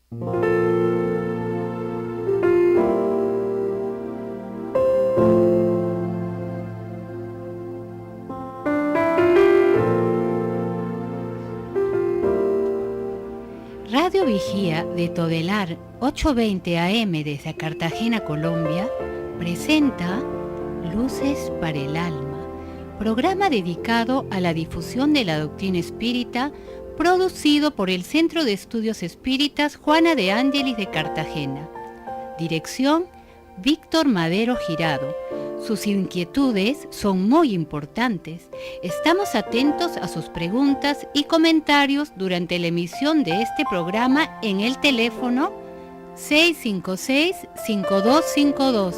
Radio Vigía de Todelar 820 AM desde Cartagena, Colombia, presenta Luces para el Alma, programa dedicado a la difusión de la doctrina espírita, producido por el Centro de Estudios Espíritas Juana de Ángelis de Cartagena. Dirección: Víctor Madero Girado. Sus inquietudes son muy importantes. Estamos atentos a sus preguntas y comentarios durante la emisión de este programa en el teléfono 656-5252.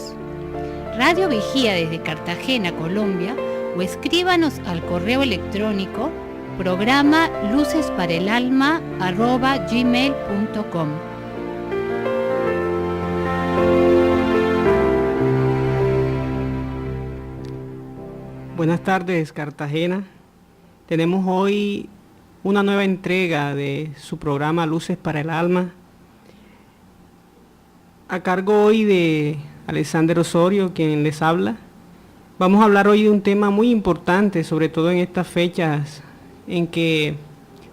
Radio Vigía desde Cartagena, Colombia, o escríbanos al correo electrónico programa lucesparaelalma@gmail.com. Buenas tardes, Cartagena. Tenemos hoy una nueva entrega de su programa Luces para el Alma, a cargo hoy de Alexander Osorio, quien les habla. Vamos a hablar hoy de un tema muy importante, sobre todo en estas fechas en que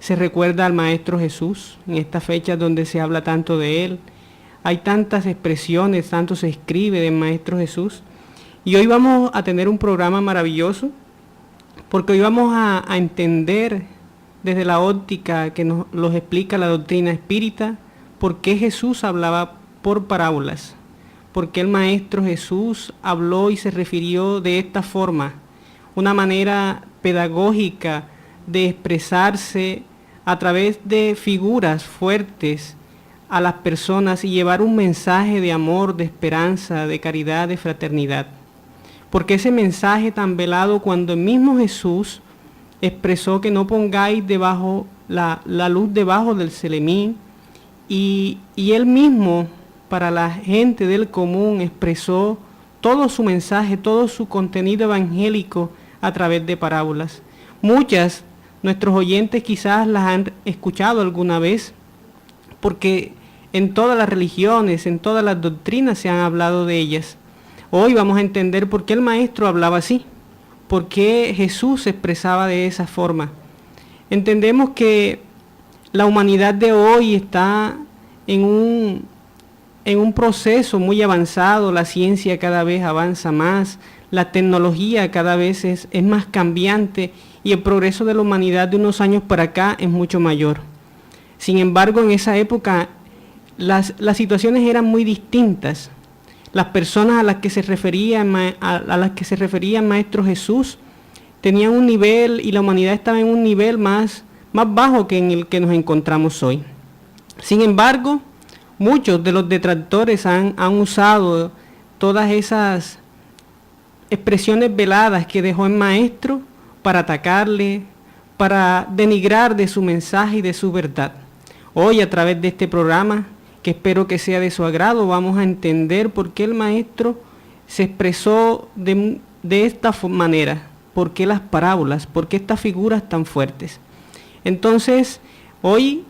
se recuerda al Maestro Jesús, en estas fechas donde se habla tanto de Él. Hay tantas expresiones, tanto se escribe del Maestro Jesús. Y hoy vamos a tener un programa maravilloso, porque hoy vamos a entender desde la óptica que nos los explica la doctrina espírita, por qué Jesús hablaba por parábolas, por qué el Maestro Jesús habló y se refirió de esta forma, una manera pedagógica de expresarse a través de figuras fuertes a las personas y llevar un mensaje de amor, de esperanza, de caridad, de fraternidad. Porque ese mensaje tan velado, cuando el mismo Jesús expresó que no pongáis debajo la luz debajo del celemín, y él mismo para la gente del común expresó todo su mensaje, todo su contenido evangélico a través de parábolas. Muchas, nuestros oyentes quizás las han escuchado alguna vez, porque en todas las religiones, en todas las doctrinas se han hablado de ellas. Hoy vamos a entender por qué el Maestro hablaba así, por qué Jesús se expresaba de esa forma. Entendemos que la humanidad de hoy está en un proceso muy avanzado, la ciencia cada vez avanza más, la tecnología cada vez es más cambiante y el progreso de la humanidad de unos años para acá es mucho mayor. Sin embargo, en esa época las situaciones eran muy distintas. Las personas a las que se refería el Maestro Jesús tenían un nivel, y la humanidad estaba en un nivel más bajo que en el que nos encontramos hoy. Sin embargo, muchos de los detractores han usado todas esas expresiones veladas que dejó el Maestro para atacarle, para denigrar de su mensaje y de su verdad. Hoy, a través de este programa, que espero que sea de su agrado, vamos a entender por qué el Maestro se expresó de esta manera, por qué las parábolas, por qué estas figuras tan fuertes. Entonces, hoy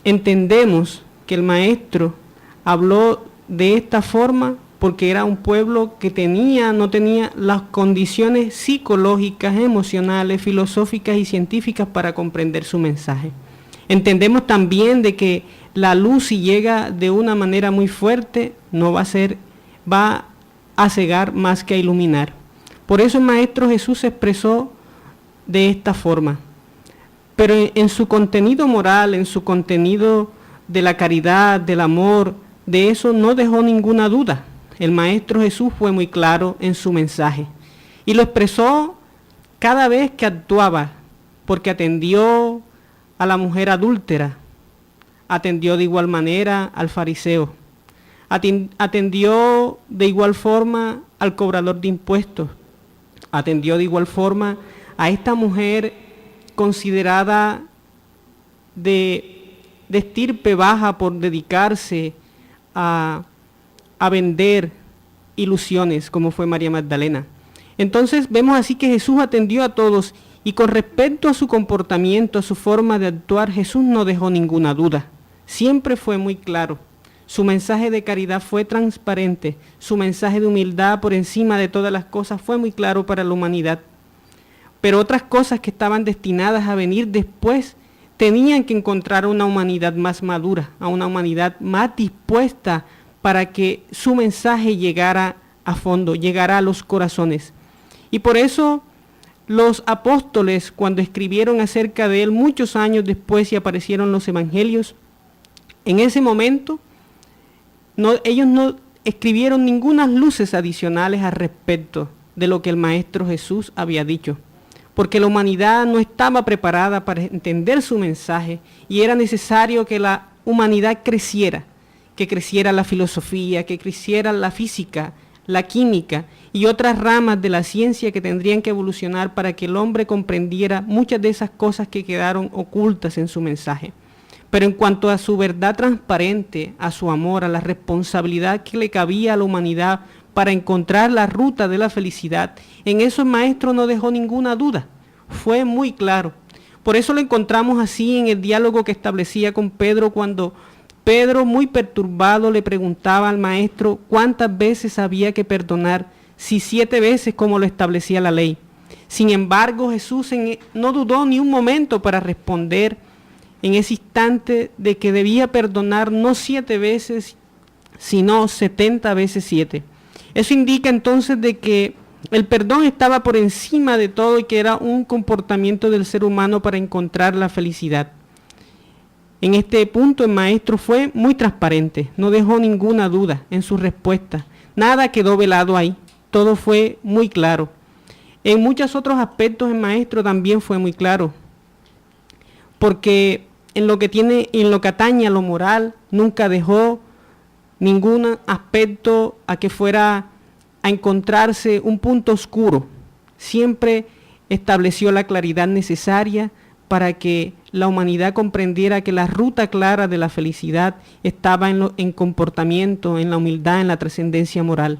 entendemos que el Maestro habló de esta forma porque era un pueblo que no tenía las condiciones psicológicas, emocionales, filosóficas y científicas para comprender su mensaje. Entendemos también de que la luz, si llega de una manera muy fuerte, va a cegar más que a iluminar. Por eso el Maestro Jesús se expresó de esta forma. Pero en su contenido moral, en su contenido de la caridad, del amor, de eso no dejó ninguna duda. El Maestro Jesús fue muy claro en su mensaje y lo expresó cada vez que actuaba, porque atendió a la mujer adúltera, atendió de igual manera al fariseo, atendió de igual forma al cobrador de impuestos, atendió de igual forma a esta mujer considerada de estirpe baja por dedicarse a vender ilusiones, como fue María Magdalena. Entonces vemos así que Jesús atendió a todos, y con respecto a su comportamiento, a su forma de actuar, Jesús no dejó ninguna duda. siempre fue muy claro. Su mensaje de caridad fue transparente, su mensaje de humildad por encima de todas las cosas fue muy claro para la humanidad. Pero otras cosas que estaban destinadas a venir después tenían que encontrar una humanidad más madura, a una humanidad más dispuesta para que su mensaje llegara a fondo, llegara a los corazones. Y por eso los apóstoles, cuando escribieron acerca de él muchos años después y aparecieron los evangelios, en ese momento ellos no escribieron ninguna luces adicionales al respecto de lo que el Maestro Jesús había dicho, porque la humanidad no estaba preparada para entender su mensaje y era necesario que la humanidad creciera, que creciera la filosofía, que creciera la física, la química y otras ramas de la ciencia que tendrían que evolucionar para que el hombre comprendiera muchas de esas cosas que quedaron ocultas en su mensaje. Pero en cuanto a su verdad transparente, a su amor, a la responsabilidad que le cabía a la humanidad para encontrar la ruta de la felicidad, en eso el Maestro no dejó ninguna duda, fue muy claro. Por eso lo encontramos así en el diálogo que establecía con Pedro cuando Pedro, muy perturbado, le preguntaba al Maestro cuántas veces había que perdonar, si 7 veces como lo establecía la ley. Sin embargo, Jesús no dudó ni un momento para responder en ese instante de que debía perdonar no 7 veces, sino 70 veces 7. Eso indica entonces de que el perdón estaba por encima de todo y que era un comportamiento del ser humano para encontrar la felicidad. En este punto el Maestro fue muy transparente, no dejó ninguna duda en su respuesta, nada quedó velado ahí, todo fue muy claro. En muchos otros aspectos el Maestro también fue muy claro, porque en lo que atañe a lo moral, nunca dejó ningún aspecto a que fuera a encontrarse un punto oscuro. Siempre estableció la claridad necesaria para que la humanidad comprendiera que la ruta clara de la felicidad estaba en comportamiento, en la humildad, en la trascendencia moral.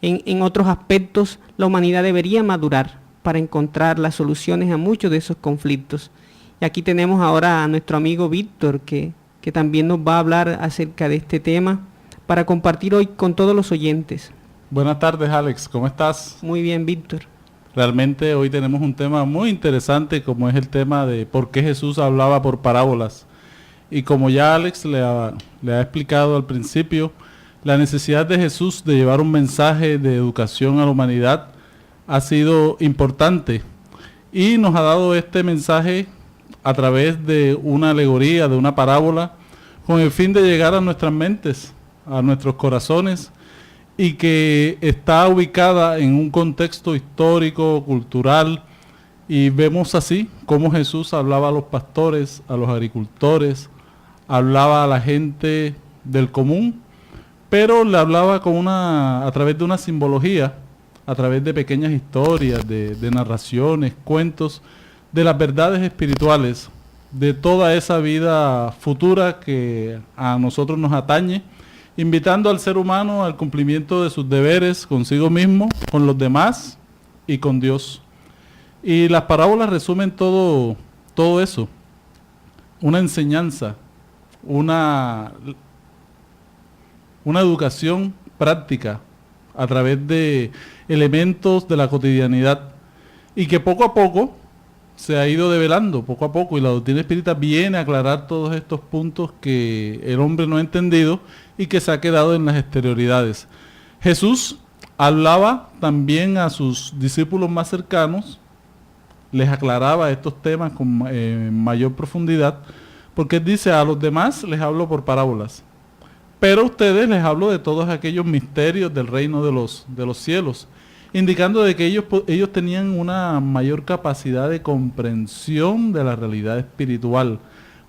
En otros aspectos, la humanidad debería madurar para encontrar las soluciones a muchos de esos conflictos. Y aquí tenemos ahora a nuestro amigo Víctor, que también nos va a hablar acerca de este tema para compartir hoy con todos los oyentes. Buenas tardes, Alex, ¿cómo estás? Muy bien, Víctor. Realmente hoy tenemos un tema muy interesante, como es el tema de por qué Jesús hablaba por parábolas. Y como ya Alex le ha explicado al principio, la necesidad de Jesús de llevar un mensaje de educación a la humanidad ha sido importante. Y nos ha dado este mensaje a través de una alegoría, de una parábola, con el fin de llegar a nuestras mentes, a nuestros corazones, y que está ubicada en un contexto histórico, cultural, y vemos así cómo Jesús hablaba a los pastores, a los agricultores, hablaba a la gente del común, pero le hablaba a través de una simbología, a través de pequeñas historias, de narraciones, cuentos, de las verdades espirituales, de toda esa vida futura que a nosotros nos atañe, invitando al ser humano al cumplimiento de sus deberes consigo mismo, con los demás y con Dios. Y las parábolas resumen todo eso, una enseñanza, una educación práctica a través de elementos de la cotidianidad y que poco a poco se ha ido develando, poco a poco, y la doctrina espírita viene a aclarar todos estos puntos que el hombre no ha entendido y que se ha quedado en las exterioridades. Jesús hablaba también a sus discípulos más cercanos, les aclaraba estos temas con mayor profundidad, porque él dice: a los demás les hablo por parábolas, pero a ustedes les hablo de todos aquellos misterios del reino de los cielos, indicando de que ellos tenían una mayor capacidad de comprensión de la realidad espiritual,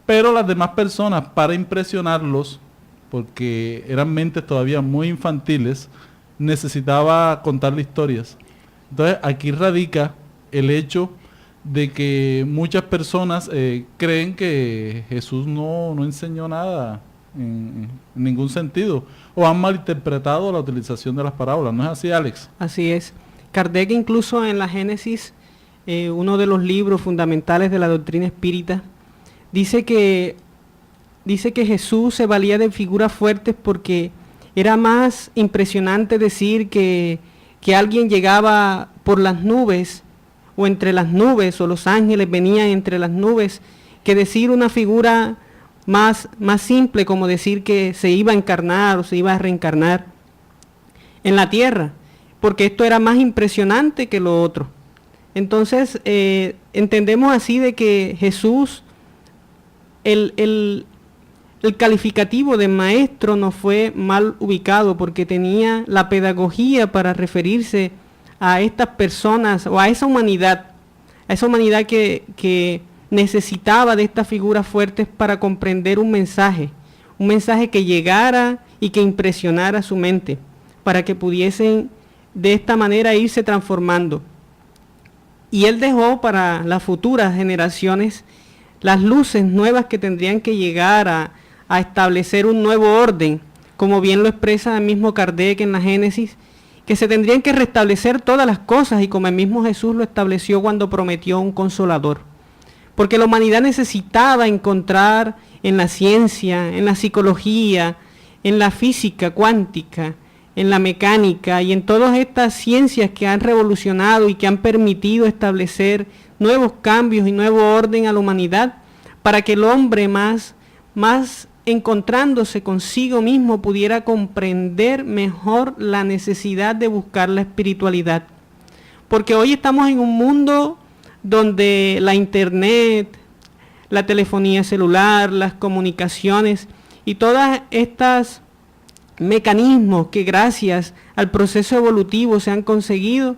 pero las demás personas, para impresionarlos, porque eran mentes todavía muy infantiles, necesitaba contarle historias. Entonces aquí radica el hecho de que muchas personas creen que Jesús no enseñó nada en ningún sentido, o han malinterpretado la utilización de las parábolas. ¿No es así, Alex? Así es. Kardec incluso en la Génesis, uno de los libros fundamentales de la doctrina espírita, dice que dice que Jesús se valía de figuras fuertes porque era más impresionante decir que alguien llegaba por las nubes o entre las nubes, o los ángeles venían entre las nubes, que decir una figura más simple como decir que se iba a encarnar o se iba a reencarnar en la tierra, porque esto era más impresionante que lo otro. Entonces entendemos así de que Jesús, el calificativo de maestro no fue mal ubicado, porque tenía la pedagogía para referirse a estas personas o a esa humanidad que necesitaba de estas figuras fuertes para comprender un mensaje que llegara y que impresionara su mente, para que pudiesen de esta manera irse transformando. Y él dejó para las futuras generaciones las luces nuevas que tendrían que llegar a establecer un nuevo orden, como bien lo expresa el mismo Kardec en la Génesis, que se tendrían que restablecer todas las cosas, y como el mismo Jesús lo estableció cuando prometió un consolador. Porque la humanidad necesitaba encontrar en la ciencia, en la psicología, en la física cuántica, en la mecánica y en todas estas ciencias que han revolucionado y que han permitido establecer nuevos cambios y nuevo orden a la humanidad, para que el hombre más encontrándose consigo mismo pudiera comprender mejor la necesidad de buscar la espiritualidad. Porque hoy estamos en un mundo donde la internet, la telefonía celular, las comunicaciones y todas estas mecanismos que gracias al proceso evolutivo se han conseguido,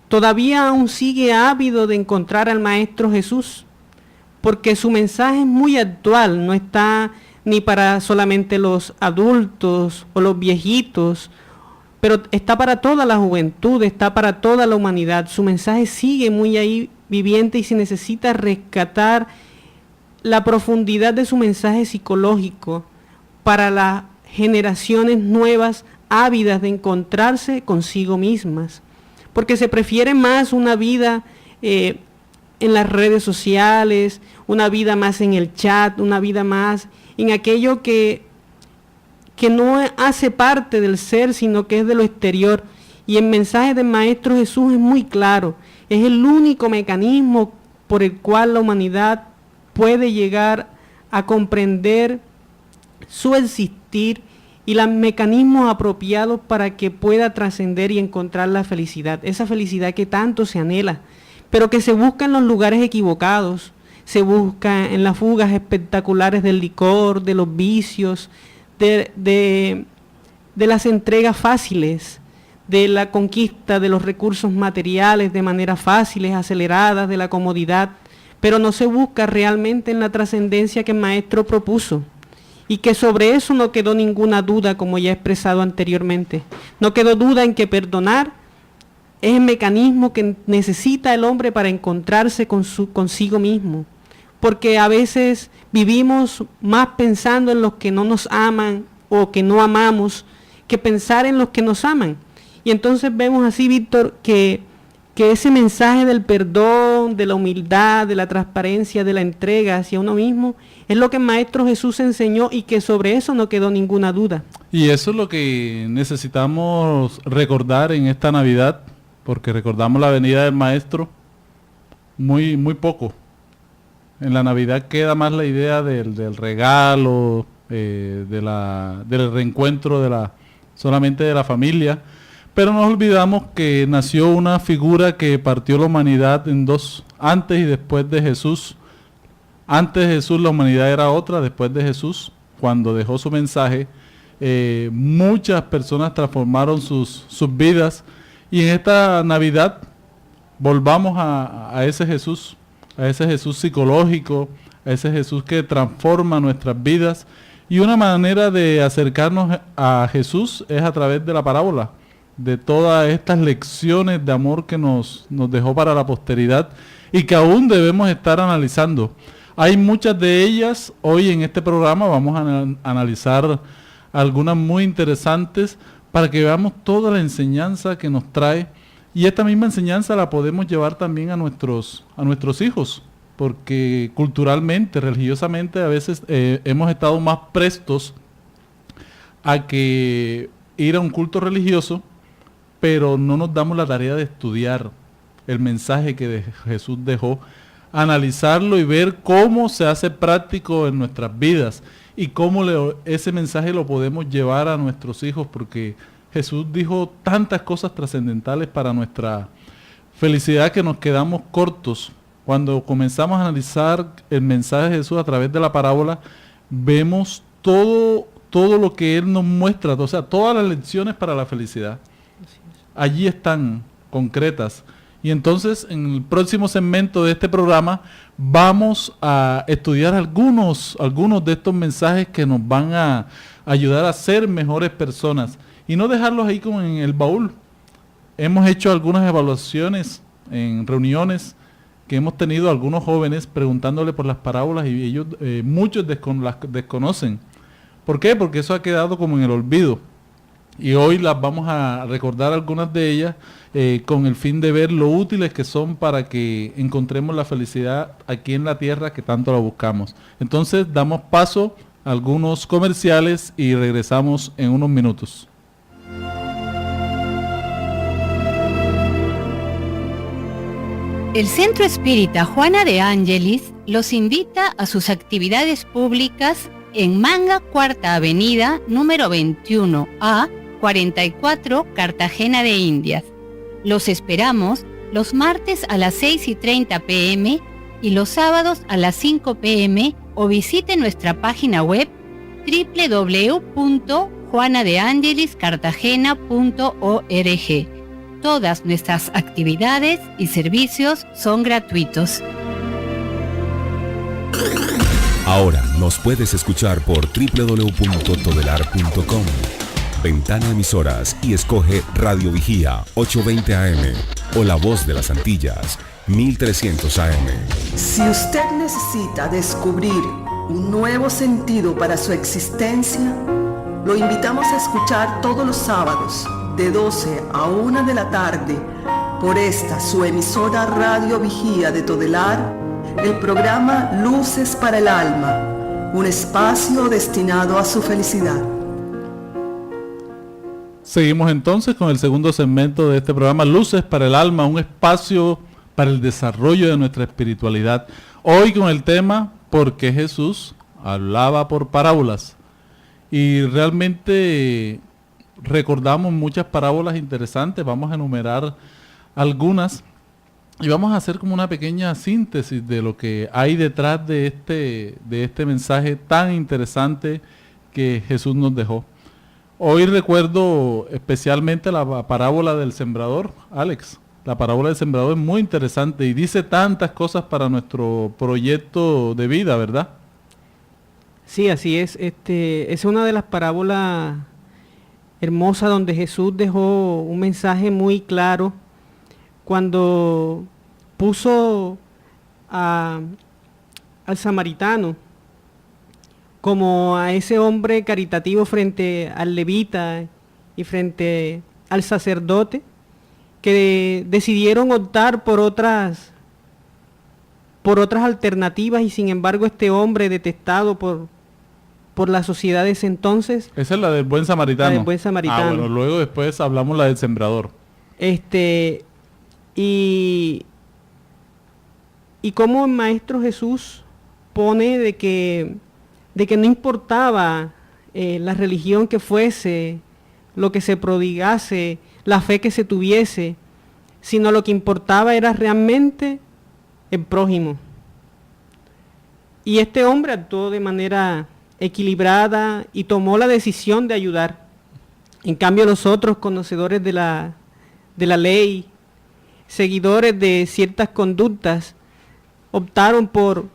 todavía aún sigue ávido de encontrar al Maestro Jesús, porque su mensaje es muy actual, no está ni para solamente los adultos o los viejitos, pero está para toda la juventud, está para toda la humanidad. Su mensaje sigue muy ahí viviente y se necesita rescatar la profundidad de su mensaje psicológico para las generaciones nuevas ávidas de encontrarse consigo mismas, porque se prefiere más una vida en las redes sociales, una vida más en el chat, una vida más en aquello que no hace parte del ser, sino que es de lo exterior. Y el mensaje del Maestro Jesús es muy claro, es el único mecanismo por el cual la humanidad puede llegar a comprender su existir y los mecanismos apropiados para que pueda trascender y encontrar la felicidad, esa felicidad que tanto se anhela, pero que se busca en los lugares equivocados, se busca en las fugas espectaculares del licor, de los vicios, de las entregas fáciles, de la conquista de los recursos materiales de manera fáciles, aceleradas, de la comodidad, pero no se busca realmente en la trascendencia que el Maestro propuso. Y que sobre eso no quedó ninguna duda, como ya he expresado anteriormente. No quedó duda en que perdonar es el mecanismo que necesita el hombre para encontrarse consigo mismo. Porque a veces vivimos más pensando en los que no nos aman o que no amamos, que pensar en los que nos aman. Y entonces vemos así, Víctor, que ese mensaje del perdón, de la humildad, de la transparencia, de la entrega hacia uno mismo, es lo que el Maestro Jesús enseñó y que sobre eso no quedó ninguna duda. Y eso es lo que necesitamos recordar en esta Navidad, porque recordamos la venida del Maestro muy poco. En la Navidad queda más la idea del regalo, del reencuentro solamente de la familia, pero no olvidamos que nació una figura que partió la humanidad en dos, antes y después de Jesús. Antes de Jesús la humanidad era otra, después de Jesús, cuando dejó su mensaje, muchas personas transformaron sus vidas, y en esta Navidad volvamos a ese Jesús psicológico, a ese Jesús que transforma nuestras vidas. Y una manera de acercarnos a Jesús es a través de la parábola, de todas estas lecciones de amor que nos dejó para la posteridad y que aún debemos estar analizando. Hay muchas de ellas. Hoy en este programa vamos a analizar algunas muy interesantes para que veamos toda la enseñanza que nos trae, y esta misma enseñanza la podemos llevar también a nuestros hijos, porque culturalmente, religiosamente, a veces hemos estado más prestos a que ir a un culto religioso, pero no nos damos la tarea de estudiar el mensaje que Jesús dejó, analizarlo y ver cómo se hace práctico en nuestras vidas y cómo ese mensaje lo podemos llevar a nuestros hijos, porque Jesús dijo tantas cosas trascendentales para nuestra felicidad que nos quedamos cortos. Cuando comenzamos a analizar el mensaje de Jesús a través de la parábola, vemos todo lo que Él nos muestra, o sea, todas las lecciones para la felicidad. Allí están concretas. Y entonces, en el próximo segmento de este programa, vamos a estudiar algunos de estos mensajes que nos van a ayudar a ser mejores personas y no dejarlos ahí como en el baúl. Hemos hecho algunas evaluaciones en reuniones que hemos tenido algunos jóvenes preguntándole por las parábolas y ellos, muchos las desconocen. ¿Por qué? Porque eso ha quedado como en el olvido. Y hoy las vamos a recordar algunas de ellas con el fin de ver lo útiles que son para que encontremos la felicidad aquí en la tierra que tanto la buscamos. Entonces damos paso a algunos comerciales y regresamos en unos minutos. El Centro Espírita Juana de Ángelis los invita a sus actividades públicas en Manga, Cuarta Avenida, número 21A, 44, Cartagena de Indias. Los esperamos los martes a las 6:30 p.m. y los sábados a las 5 p.m. o visite nuestra página web www.juanadeangeliscartagena.org. Todas nuestras actividades y servicios son gratuitos. Ahora nos puedes escuchar por www.todelar.com. Ventana Emisoras y escoge Radio Vigía 820 AM o La Voz de las Antillas 1300 AM. Si usted necesita descubrir un nuevo sentido para su existencia, lo invitamos a escuchar todos los sábados de 12 a 1 de la tarde por esta su emisora Radio Vigía de Todelar, el programa Luces para el Alma, un espacio destinado a su felicidad. Seguimos entonces con el segundo segmento de este programa, Luces para el Alma, un espacio para el desarrollo de nuestra espiritualidad. Hoy con el tema, ¿por qué Jesús hablaba por parábolas? Y realmente recordamos muchas parábolas interesantes, vamos a enumerar algunas y vamos a hacer como una pequeña síntesis de lo que hay detrás de este mensaje tan interesante que Jesús nos dejó. Hoy recuerdo especialmente la parábola del sembrador, Alex. La parábola del sembrador es muy interesante y dice tantas cosas para nuestro proyecto de vida, ¿verdad? Sí, así es. Es una de las parábolas hermosas donde Jesús dejó un mensaje muy claro cuando puso al samaritano como a ese hombre caritativo frente al levita y frente al sacerdote, que decidieron optar por otras alternativas y sin embargo este hombre detestado por la sociedad de ese entonces. Esa es la del buen samaritano. La del buen samaritano. Bueno, luego después hablamos la del sembrador. Y cómo el Maestro Jesús pone de que no importaba la religión que fuese, lo que se prodigase, la fe que se tuviese, sino lo que importaba era realmente el prójimo. Y este hombre actuó de manera equilibrada y tomó la decisión de ayudar. En cambio, los otros conocedores de la ley, seguidores de ciertas conductas, optaron por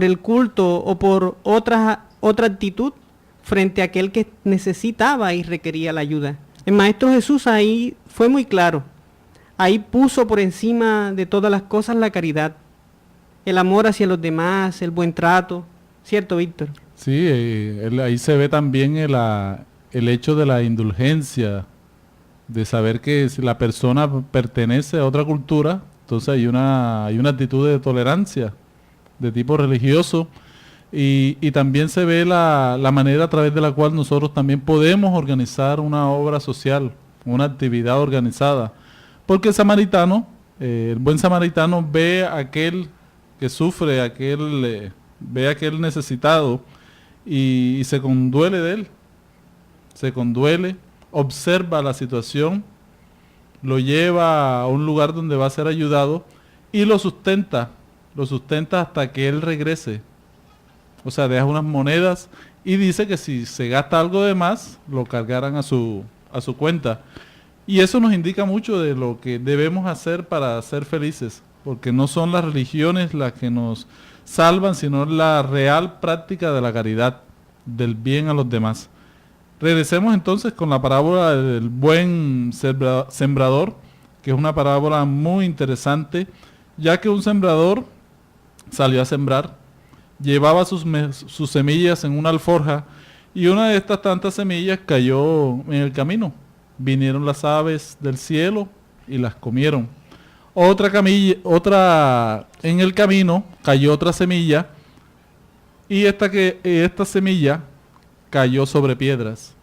el culto o por otra actitud frente a aquel que necesitaba y requería la ayuda. El Maestro Jesús ahí fue muy claro. Ahí puso por encima de todas las cosas la caridad, el amor hacia los demás, el buen trato. ¿Cierto, Víctor? Sí, ahí se ve también el hecho de la indulgencia, de saber que si la persona pertenece a otra cultura, entonces hay una actitud de tolerancia. de tipo religioso, y también se ve la manera a través de la cual nosotros también podemos organizar una obra social, una actividad organizada. Porque el samaritano, el buen samaritano ve a aquel que sufre, ve a aquel necesitado y se conduele de él. Se conduele, observa la situación, lo lleva a un lugar donde va a ser ayudado y lo sustenta hasta que él regrese. O sea, deja unas monedas y dice que si se gasta algo de más, lo cargarán a su cuenta. Y eso nos indica mucho de lo que debemos hacer para ser felices, porque no son las religiones las que nos salvan, sino la real práctica de la caridad, del bien a los demás. Regresemos entonces con la parábola del buen sembrador, que es una parábola muy interesante, ya que un sembrador salió a sembrar, llevaba sus semillas en una alforja y una de estas tantas semillas cayó en el camino. Vinieron las aves del cielo y las comieron. En el camino cayó otra semilla y esta semilla cayó sobre piedras.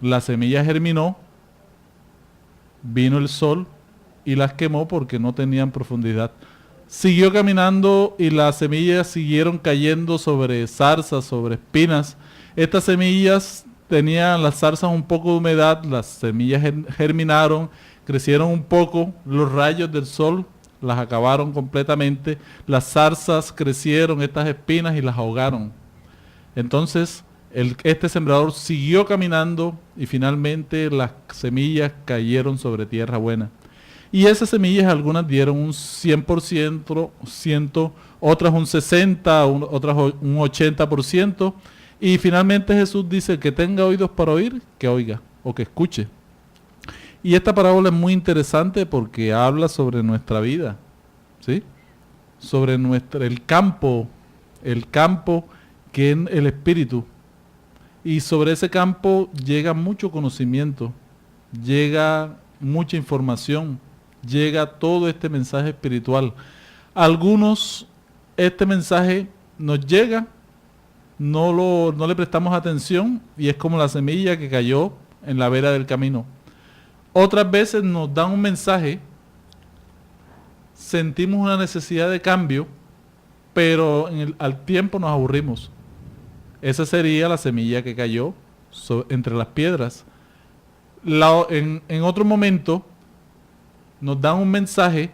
La semilla germinó, vino el sol y las quemó porque no tenían profundidad. Siguió caminando y las semillas siguieron cayendo sobre zarzas, sobre espinas. Estas semillas tenían las zarzas un poco de humedad, las semillas germinaron, crecieron un poco, los rayos del sol las acabaron completamente, las zarzas crecieron, estas espinas, y las ahogaron. Entonces, este sembrador siguió caminando y finalmente las semillas cayeron sobre tierra buena. Y esas semillas algunas dieron un 100%, otras un 60%, otras un 80%. Y finalmente Jesús dice: que tenga oídos para oír, que oiga o que escuche. Y esta parábola es muy interesante porque habla sobre nuestra vida, ¿sí? Sobre el campo que es el espíritu. Y sobre ese campo llega mucho conocimiento, llega mucha información, llega todo este mensaje espiritual. Algunos, este mensaje nos llega, no le prestamos atención y es como la semilla que cayó en la vera del camino. Otras veces nos dan un mensaje, sentimos una necesidad de cambio, pero al tiempo nos aburrimos. Esa sería la semilla que cayó entre las piedras. En otro momento nos dan un mensaje,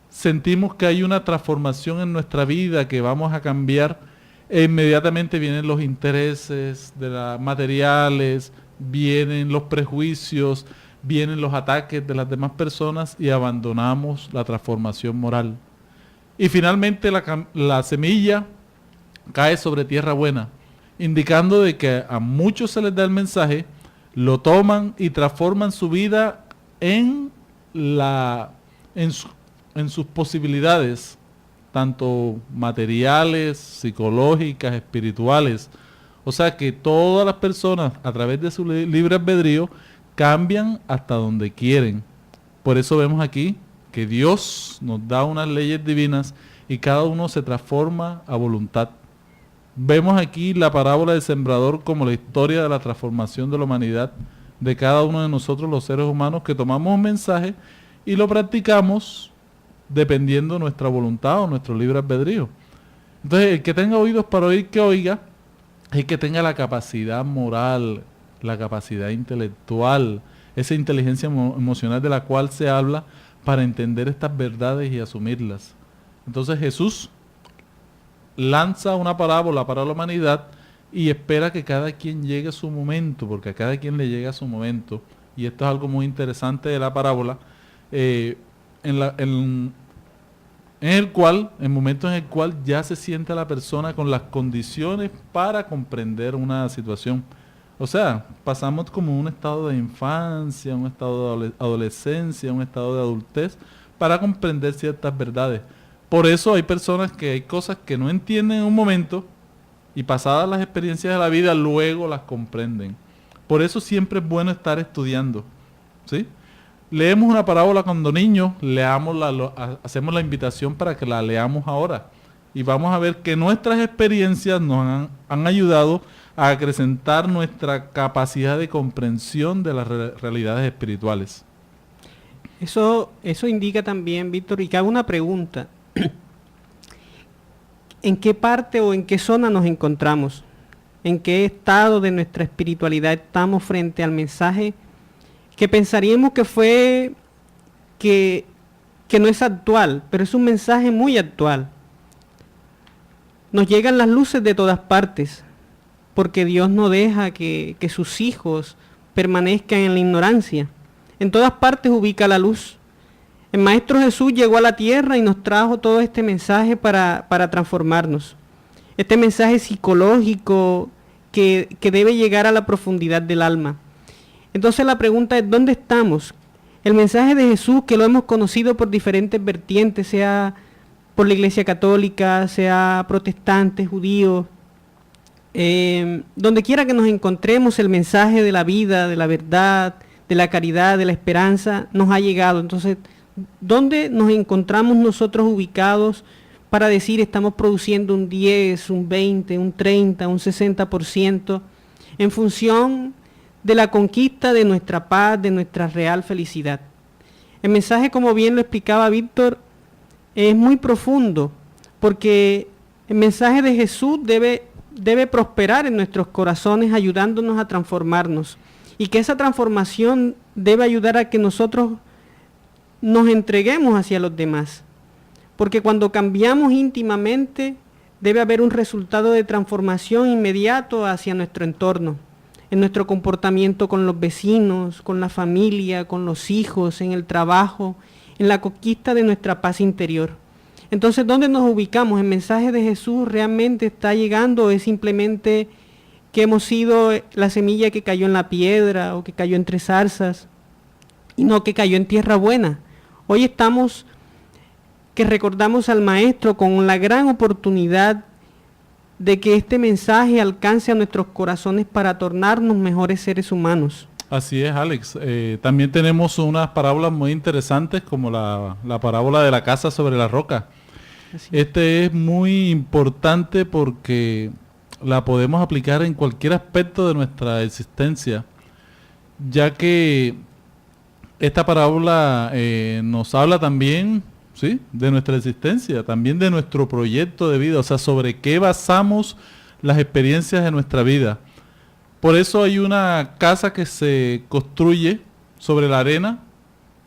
sentimos que hay una transformación en nuestra vida, que vamos a cambiar, e inmediatamente vienen los intereses materiales, vienen los prejuicios, vienen los ataques de las demás personas y abandonamos la transformación moral. Y finalmente la semilla cae sobre tierra buena, indicando de que a muchos se les da el mensaje, lo toman y transforman su vida en sus posibilidades, tanto materiales, psicológicas, espirituales. O sea que todas las personas, a través de su libre albedrío, cambian hasta donde quieren. Por eso vemos aquí que Dios nos da unas leyes divinas y cada uno se transforma a voluntad. Vemos aquí la parábola del sembrador como la historia de la transformación de la humanidad, de cada uno de nosotros los seres humanos, que tomamos un mensaje y lo practicamos dependiendo de nuestra voluntad o nuestro libre albedrío. Entonces, el que tenga oídos para oír, que oiga. El que tenga la capacidad moral, la capacidad intelectual, esa inteligencia emocional de la cual se habla, para entender estas verdades y asumirlas. Entonces Jesús lanza una parábola para la humanidad y espera que cada quien llegue a su momento, porque a cada quien le llega a su momento. Y esto es algo muy interesante de la parábola, en momentos en el cual ya se siente la persona con las condiciones para comprender una situación. O sea, pasamos como un estado de infancia, un estado de adolescencia, un estado de adultez, para comprender ciertas verdades. Por eso hay personas que hay cosas que no entienden en un momento y pasadas las experiencias de la vida luego las comprenden. Por eso siempre es bueno estar estudiando, ¿sí? leemos una parábola cuando niños, hacemos la invitación para que la leamos ahora. Y vamos a ver que nuestras experiencias nos han ayudado a acrecentar nuestra capacidad de comprensión de las realidades espirituales. Eso indica también, Víctor, y que hago una pregunta. ¿En qué parte o en qué zona nos encontramos? ¿En qué estado de nuestra espiritualidad estamos frente al mensaje que pensaríamos que no es actual, pero es un mensaje muy actual? Nos llegan las luces de todas partes, porque Dios no deja que sus hijos permanezcan en la ignorancia. En todas partes ubica la luz. El Maestro Jesús llegó a la tierra y nos trajo todo este mensaje para transformarnos. Este mensaje psicológico que debe llegar a la profundidad del alma. Entonces la pregunta es, ¿dónde estamos? El mensaje de Jesús, que lo hemos conocido por diferentes vertientes, sea por la Iglesia Católica, sea protestantes, judíos, donde quiera que nos encontremos, el mensaje de la vida, de la verdad, de la caridad, de la esperanza, nos ha llegado. Entonces, ¿dónde nos encontramos nosotros ubicados para decir estamos produciendo un 10, un 20, un 30, un 60% en función de la conquista de nuestra paz, de nuestra real felicidad? El mensaje, como bien lo explicaba Víctor, es muy profundo, porque el mensaje de Jesús debe prosperar en nuestros corazones, ayudándonos a transformarnos, y que esa transformación debe ayudar a que nosotros nos entreguemos hacia los demás, porque cuando cambiamos íntimamente debe haber un resultado de transformación inmediato hacia nuestro entorno, en nuestro comportamiento con los vecinos, con la familia, con los hijos, en el trabajo, en la conquista de nuestra paz interior. Entonces, ¿dónde nos ubicamos? ¿El mensaje de Jesús realmente está llegando o es simplemente que hemos sido la semilla que cayó en la piedra o que cayó entre zarzas y no que cayó en tierra buena? Hoy estamos que recordamos al Maestro con la gran oportunidad de que este mensaje alcance a nuestros corazones para tornarnos mejores seres humanos. Así es, Alex. También tenemos unas parábolas muy interesantes, como la parábola de la casa sobre la roca. Este es muy importante porque la podemos aplicar en cualquier aspecto de nuestra existencia, ya que esta parábola nos habla también, ¿sí?, de nuestra existencia, también de nuestro proyecto de vida, o sea, sobre qué basamos las experiencias de nuestra vida. Por eso hay una casa que se construye sobre la arena,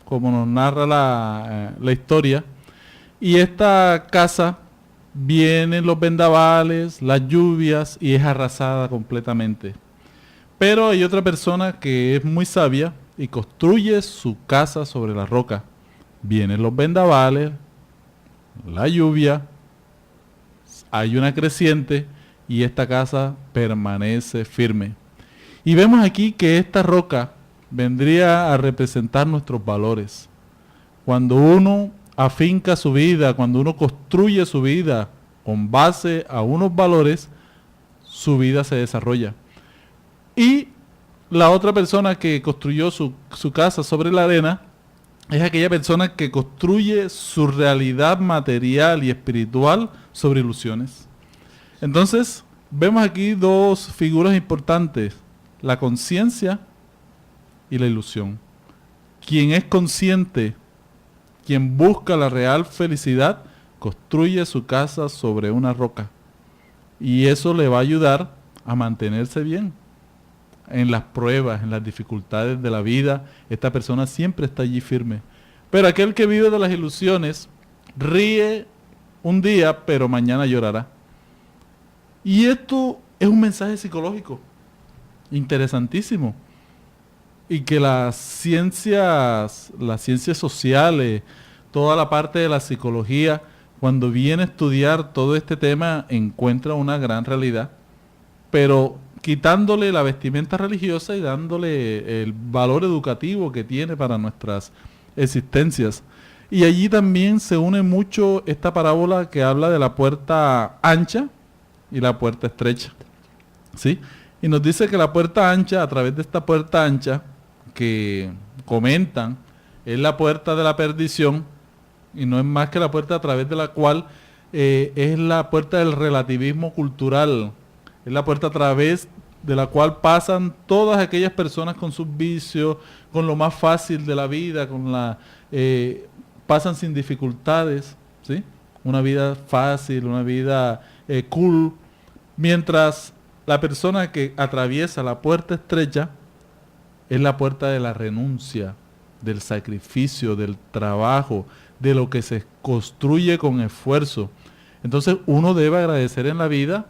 como nos narra la historia, y esta casa vienen los vendavales, las lluvias y es arrasada completamente. Pero hay otra persona que es muy sabia y construye su casa sobre la roca. Vienen los vendavales, la lluvia, hay una creciente y esta casa permanece firme. Y vemos aquí que esta roca vendría a representar nuestros valores. Cuando uno afinca su vida, cuando uno construye su vida con base a unos valores, su vida se desarrolla. Y la otra persona que construyó su casa sobre la arena es aquella persona que construye su realidad material y espiritual sobre ilusiones. Entonces, vemos aquí dos figuras importantes: la conciencia y la ilusión. Quien es consciente, quien busca la real felicidad, construye su casa sobre una roca. Y eso le va a ayudar a mantenerse bien. En las pruebas, en las dificultades de la vida, esta persona siempre está allí firme. Pero aquel que vive de las ilusiones, ríe un día, pero mañana llorará. Y esto es un mensaje psicológico interesantísimo, y que las ciencias sociales, toda la parte de la psicología, cuando viene a estudiar todo este tema, encuentra una gran realidad, pero quitándole la vestimenta religiosa y dándole el valor educativo que tiene para nuestras existencias. Y allí también se une mucho esta parábola que habla de la puerta ancha y la puerta estrecha, ¿sí? Y nos dice que la puerta ancha, a través de esta puerta ancha que comentan, es la puerta de la perdición, y no es más que la puerta a través de la cual es la puerta del relativismo cultural, es la puerta a través de la cual pasan todas aquellas personas con sus vicios, con lo más fácil de la vida, pasan sin dificultades, ¿sí? Una vida fácil, una vida cool, mientras la persona que atraviesa la puerta estrecha es la puerta de la renuncia, del sacrificio, del trabajo, de lo que se construye con esfuerzo. Entonces uno debe agradecer en la vida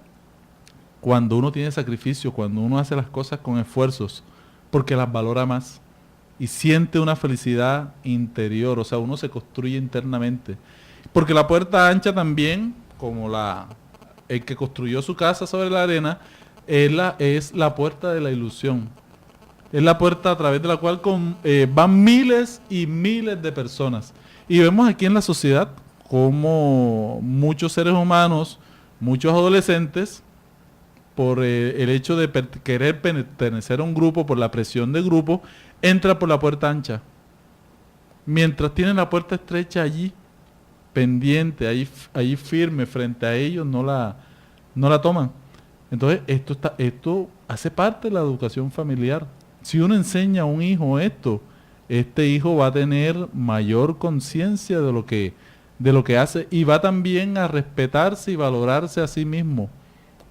cuando uno tiene sacrificio, cuando uno hace las cosas con esfuerzos, porque las valora más y siente una felicidad interior, o sea, uno se construye internamente. Porque la puerta ancha también, como el que construyó su casa sobre la arena, es la puerta de la ilusión. Es la puerta a través de la cual van miles y miles de personas. Y vemos aquí en la sociedad como muchos seres humanos, muchos adolescentes, por el hecho de querer pertenecer a un grupo, por la presión de grupo, entra por la puerta ancha. Mientras tienen la puerta estrecha allí, pendiente, ahí firme frente a ellos, no la toman. Entonces, esto hace parte de la educación familiar. Si uno enseña a un hijo esto, este hijo va a tener mayor conciencia de lo que hace, y va también a respetarse y valorarse a sí mismo.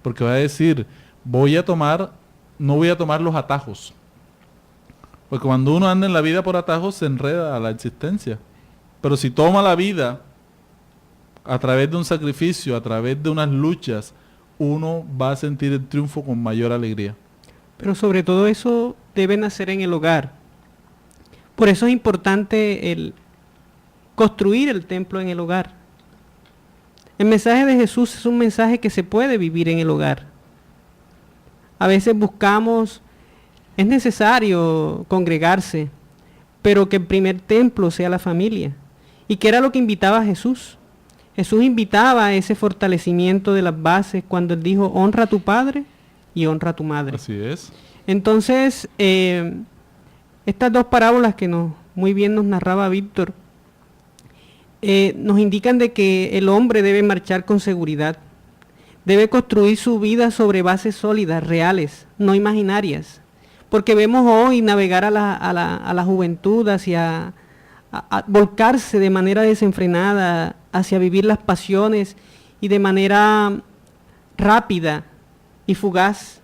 Porque va a decir, no voy a tomar los atajos. Porque cuando uno anda en la vida por atajos, se enreda a la existencia. Pero si toma la vida a través de un sacrificio, a través de unas luchas, uno va a sentir el triunfo con mayor alegría. Pero sobre todo eso debe nacer en el hogar. Por eso es importante el construir el templo en el hogar. El mensaje de Jesús es un mensaje que se puede vivir en el hogar. A veces es necesario congregarse, pero que el primer templo sea la familia. ¿Y qué era lo que invitaba a Jesús? Jesús invitaba a ese fortalecimiento de las bases cuando él dijo, honra a tu padre y honra a tu madre. Así es. Entonces, estas dos parábolas que muy bien nos narraba Víctor, nos indican de que el hombre debe marchar con seguridad, debe construir su vida sobre bases sólidas, reales, no imaginarias, porque vemos hoy navegar a la juventud hacia a volcarse de manera desenfrenada hacia vivir las pasiones y de manera rápida y fugaz,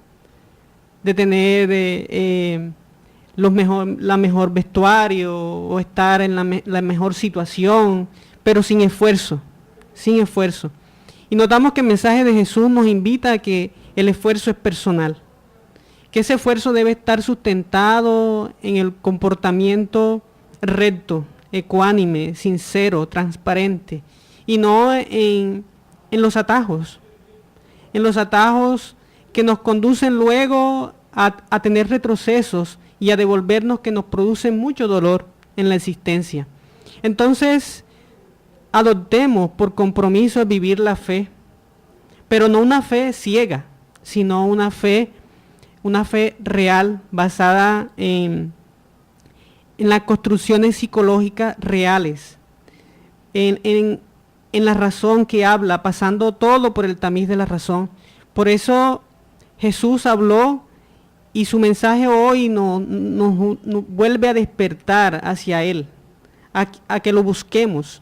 de tener la mejor vestuario o estar en la mejor situación, pero sin esfuerzo. Y notamos que el mensaje de Jesús nos invita a que el esfuerzo es personal, que ese esfuerzo debe estar sustentado en el comportamiento recto, ecuánime, sincero, transparente, y no en los atajos que nos conducen luego a tener retrocesos y a devolvernos, que nos producen mucho dolor en la existencia. Entonces, adoptemos por compromiso vivir la fe, pero no una fe ciega, sino una fe real, basada en las construcciones psicológicas reales, en la razón que habla, pasando todo por el tamiz de la razón. Por eso Jesús habló, y su mensaje hoy nos vuelve a despertar hacia Él, a que lo busquemos,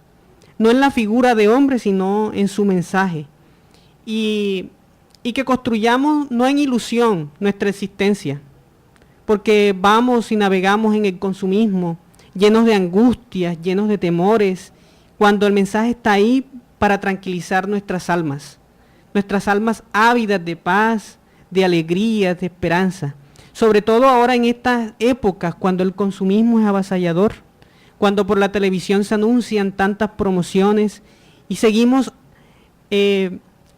no en la figura de hombre, sino en su mensaje. Y que construyamos no en ilusión nuestra existencia, porque vamos y navegamos en el consumismo, llenos de angustias, llenos de temores, cuando el mensaje está ahí para tranquilizar nuestras almas ávidas de paz, de alegría, de esperanza. Sobre todo ahora en estas épocas, cuando el consumismo es avasallador, cuando por la televisión se anuncian tantas promociones y seguimos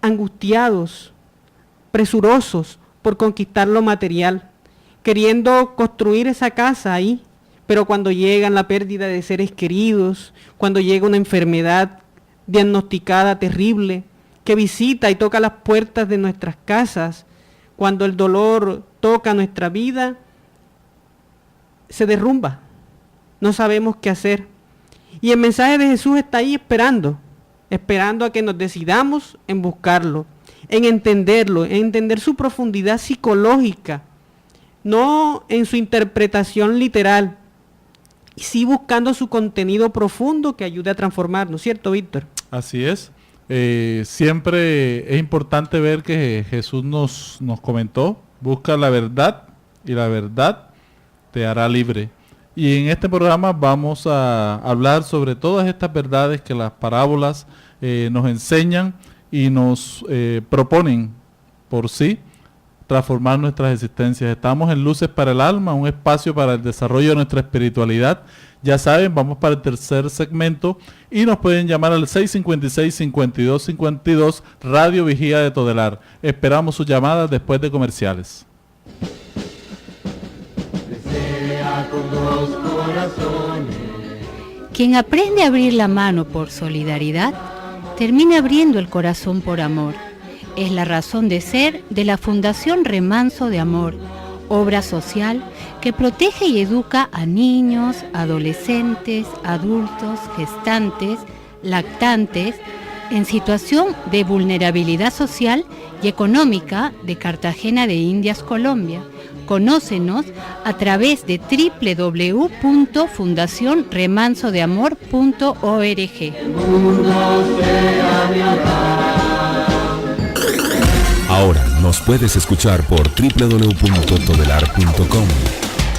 angustiados, presurosos por conquistar lo material, queriendo construir esa casa ahí, pero cuando llega la pérdida de seres queridos, cuando llega una enfermedad diagnosticada terrible, que visita y toca las puertas de nuestras casas, cuando el dolor toca nuestra vida, se derrumba. no sabemos qué hacer. Y el mensaje de Jesús está ahí esperando a que nos decidamos en buscarlo, en entenderlo, en entender su profundidad psicológica, no en su interpretación literal, y sí buscando su contenido profundo que ayude a transformarnos, ¿cierto, Víctor? Así es. Siempre es importante ver que Jesús nos comentó, busca la verdad y la verdad te hará libre. Y en este programa vamos a hablar sobre todas estas verdades que las parábolas nos enseñan y nos proponen por sí transformar nuestras existencias. Estamos en Luces para el Alma, un espacio para el desarrollo de nuestra espiritualidad. Ya saben, vamos para el tercer segmento y nos pueden llamar al 656-5252, Radio Vigía de Todelar. Esperamos sus llamadas después de comerciales. Quien aprende a abrir la mano por solidaridad, termina abriendo el corazón por amor. Es la razón de ser de la Fundación Remanso de Amor, obra social que protege y educa a niños, adolescentes, adultos, gestantes, lactantes, en situación de vulnerabilidad social y económica de Cartagena de Indias, Colombia. Conócenos a través de www.fundacionremansodeamor.org. Ahora nos puedes escuchar por www.todelar.com.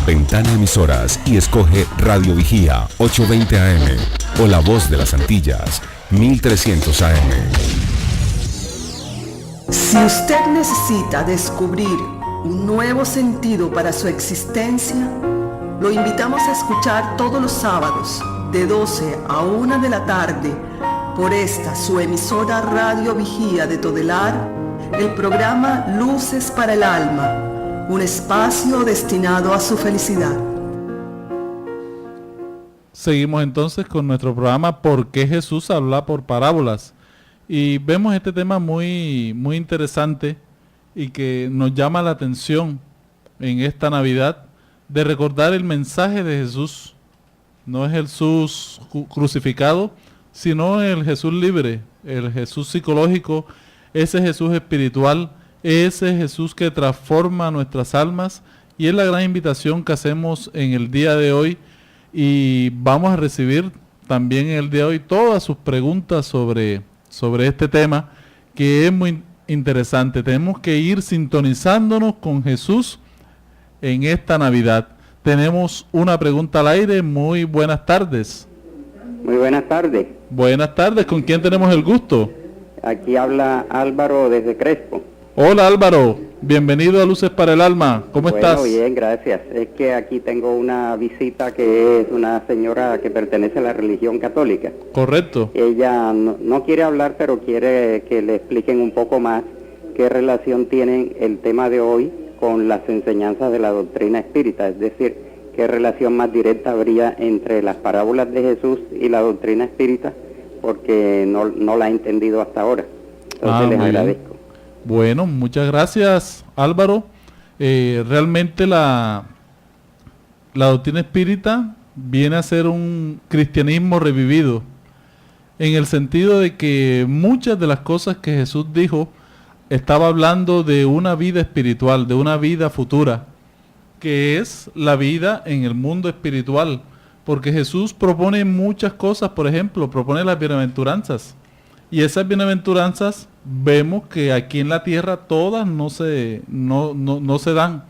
Ventana Emisoras y escoge Radio Vigía 820 AM o La Voz de las Antillas 1300 AM. Si usted necesita descubrir un nuevo sentido para su existencia, lo invitamos a escuchar todos los sábados de 12 a 1 de la tarde por esta su emisora Radio Vigía de Todelar, el programa Luces para el Alma, un espacio destinado a su felicidad. Seguimos entonces con nuestro programa ¿Por qué Jesús habla por parábolas? Y vemos este tema muy interesante y que nos llama la atención en esta Navidad de recordar el mensaje de Jesús. No es Jesús crucificado, sino el Jesús libre, el Jesús psicológico, ese Jesús espiritual, ese Jesús que transforma nuestras almas, y es la gran invitación que hacemos en el día de hoy, y vamos a recibir también en el día de hoy todas sus preguntas sobre este tema que es muy interesante. Tenemos que ir sintonizándonos con Jesús en esta Navidad. Tenemos una pregunta al aire. Muy buenas tardes. Muy buenas tardes. Buenas tardes. ¿Con quién tenemos el gusto? Aquí habla Álvaro desde Crespo. Hola Álvaro, bienvenido a Luces para el Alma. ¿Cómo estás? Bien, gracias. Es que aquí tengo una visita que es una señora que pertenece a la religión católica. Correcto. Ella no quiere hablar, pero quiere que le expliquen un poco más qué relación tienen el tema de hoy con las enseñanzas de la doctrina espírita, es decir, qué relación más directa habría entre las parábolas de Jesús y la doctrina espírita, porque no la he entendido hasta ahora. Entonces les agradezco. Bueno, muchas gracias Álvaro. Realmente la doctrina espírita viene a ser un cristianismo revivido, en el sentido de que muchas de las cosas que Jesús dijo estaba hablando de una vida espiritual, de una vida futura, que es la vida en el mundo espiritual, porque Jesús propone muchas cosas. Por ejemplo, propone las bienaventuranzas, y esas bienaventuranzas vemos que aquí en la tierra todas no se dan,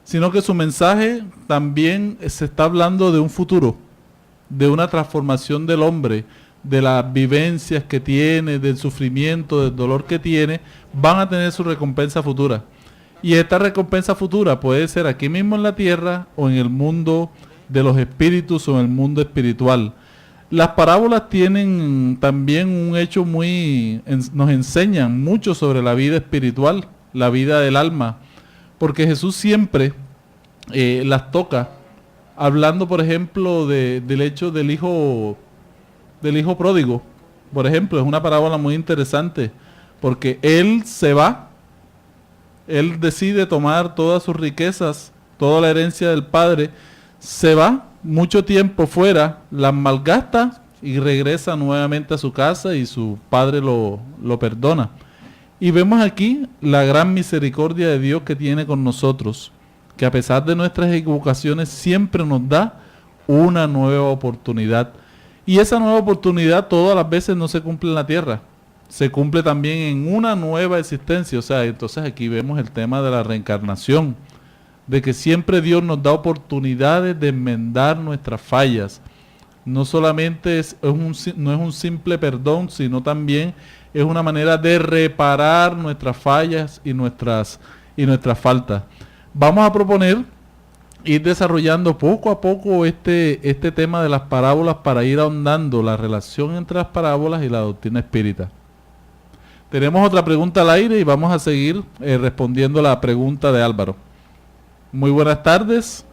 sino que su mensaje también se está hablando de un futuro, de una transformación del hombre, de las vivencias que tiene, del sufrimiento, del dolor que tiene, van a tener su recompensa futura. Y esta recompensa futura puede ser aquí mismo en la tierra o en el mundo de los espíritus o en el mundo espiritual. Las parábolas tienen también un hecho nos enseñan mucho sobre la vida espiritual, la vida del alma, porque Jesús siempre las toca, hablando por ejemplo del hecho del hijo pródigo. Por ejemplo, es una parábola muy interesante, porque él se va, él decide tomar todas sus riquezas, toda la herencia del padre, se va mucho tiempo fuera, las malgasta y regresa nuevamente a su casa y su padre lo perdona. Y vemos aquí la gran misericordia de Dios que tiene con nosotros, que a pesar de nuestras equivocaciones siempre nos da una nueva oportunidad. Y esa nueva oportunidad todas las veces no se cumple en la tierra, se cumple también en una nueva existencia. O sea, entonces aquí vemos el tema de la reencarnación, de que siempre Dios nos da oportunidades de enmendar nuestras fallas. No solamente no es un simple perdón, sino también es una manera de reparar nuestras fallas y nuestras faltas. Vamos a proponer ir desarrollando poco a poco este tema de las parábolas para ir ahondando la relación entre las parábolas y la doctrina espírita. Tenemos otra pregunta al aire y vamos a seguir respondiendo la pregunta de Álvaro. Muy buenas tardes.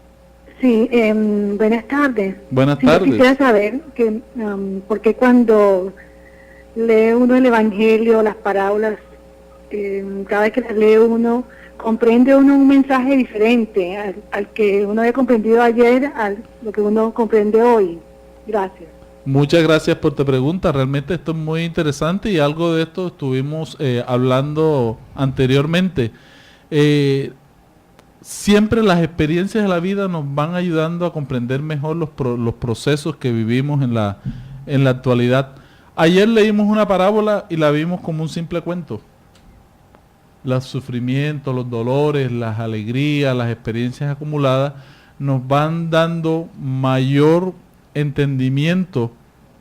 Sí, buenas tardes. Buenas sí, tardes. Yo quisiera saber que, por qué cuando lee uno el Evangelio, las parábolas, cada vez que las lee uno, comprende uno un mensaje diferente al que uno había comprendido ayer, a lo que uno comprende hoy. Gracias. Muchas gracias por tu pregunta. Realmente esto es muy interesante y algo de esto estuvimos hablando anteriormente. Siempre las experiencias de la vida nos van ayudando a comprender mejor los procesos que vivimos en la actualidad. Ayer leímos una parábola y la vimos como un simple cuento. Los sufrimientos, los dolores, las alegrías, las experiencias acumuladas nos van dando mayor entendimiento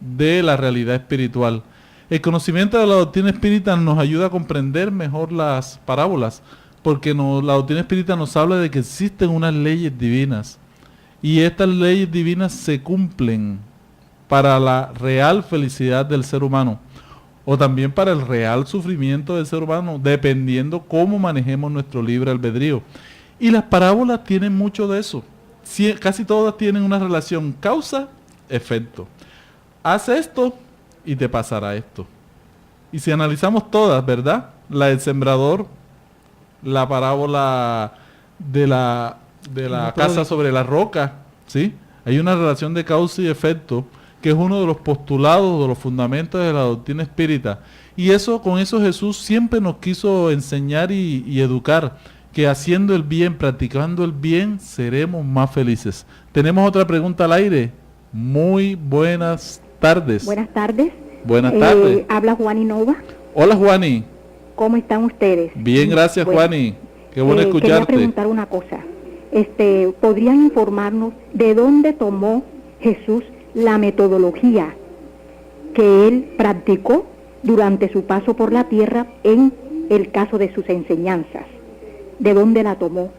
de la realidad espiritual. El conocimiento de la doctrina espírita nos ayuda a comprender mejor las parábolas, porque la doctrina espírita nos habla de que existen unas leyes divinas y estas leyes divinas se cumplen para la real felicidad del ser humano o también para el real sufrimiento del ser humano, dependiendo cómo manejemos nuestro libre albedrío. Y las parábolas tienen mucho de eso. Casi todas tienen una relación causa-efecto. Haz esto y te pasará esto. Y si analizamos todas, ¿verdad? La del sembrador, la parábola de la casa sobre la roca, ¿sí? Hay una relación de causa y efecto que es uno de los postulados, de los fundamentos de la doctrina espírita. Y con eso Jesús siempre nos quiso enseñar y educar, que haciendo el bien, practicando el bien, seremos más felices. Tenemos otra pregunta al aire. Muy buenas tardes. Buenas tardes. Buenas tardes. Habla Juani Nova. Hola, Juani. ¿Cómo están ustedes? Bien, gracias, bueno, Juani. Qué bueno escucharte. Quería preguntar una cosa. ¿Podrían informarnos de dónde tomó Jesús la metodología que él practicó durante su paso por la tierra en el caso de sus enseñanzas? ¿De dónde la tomó?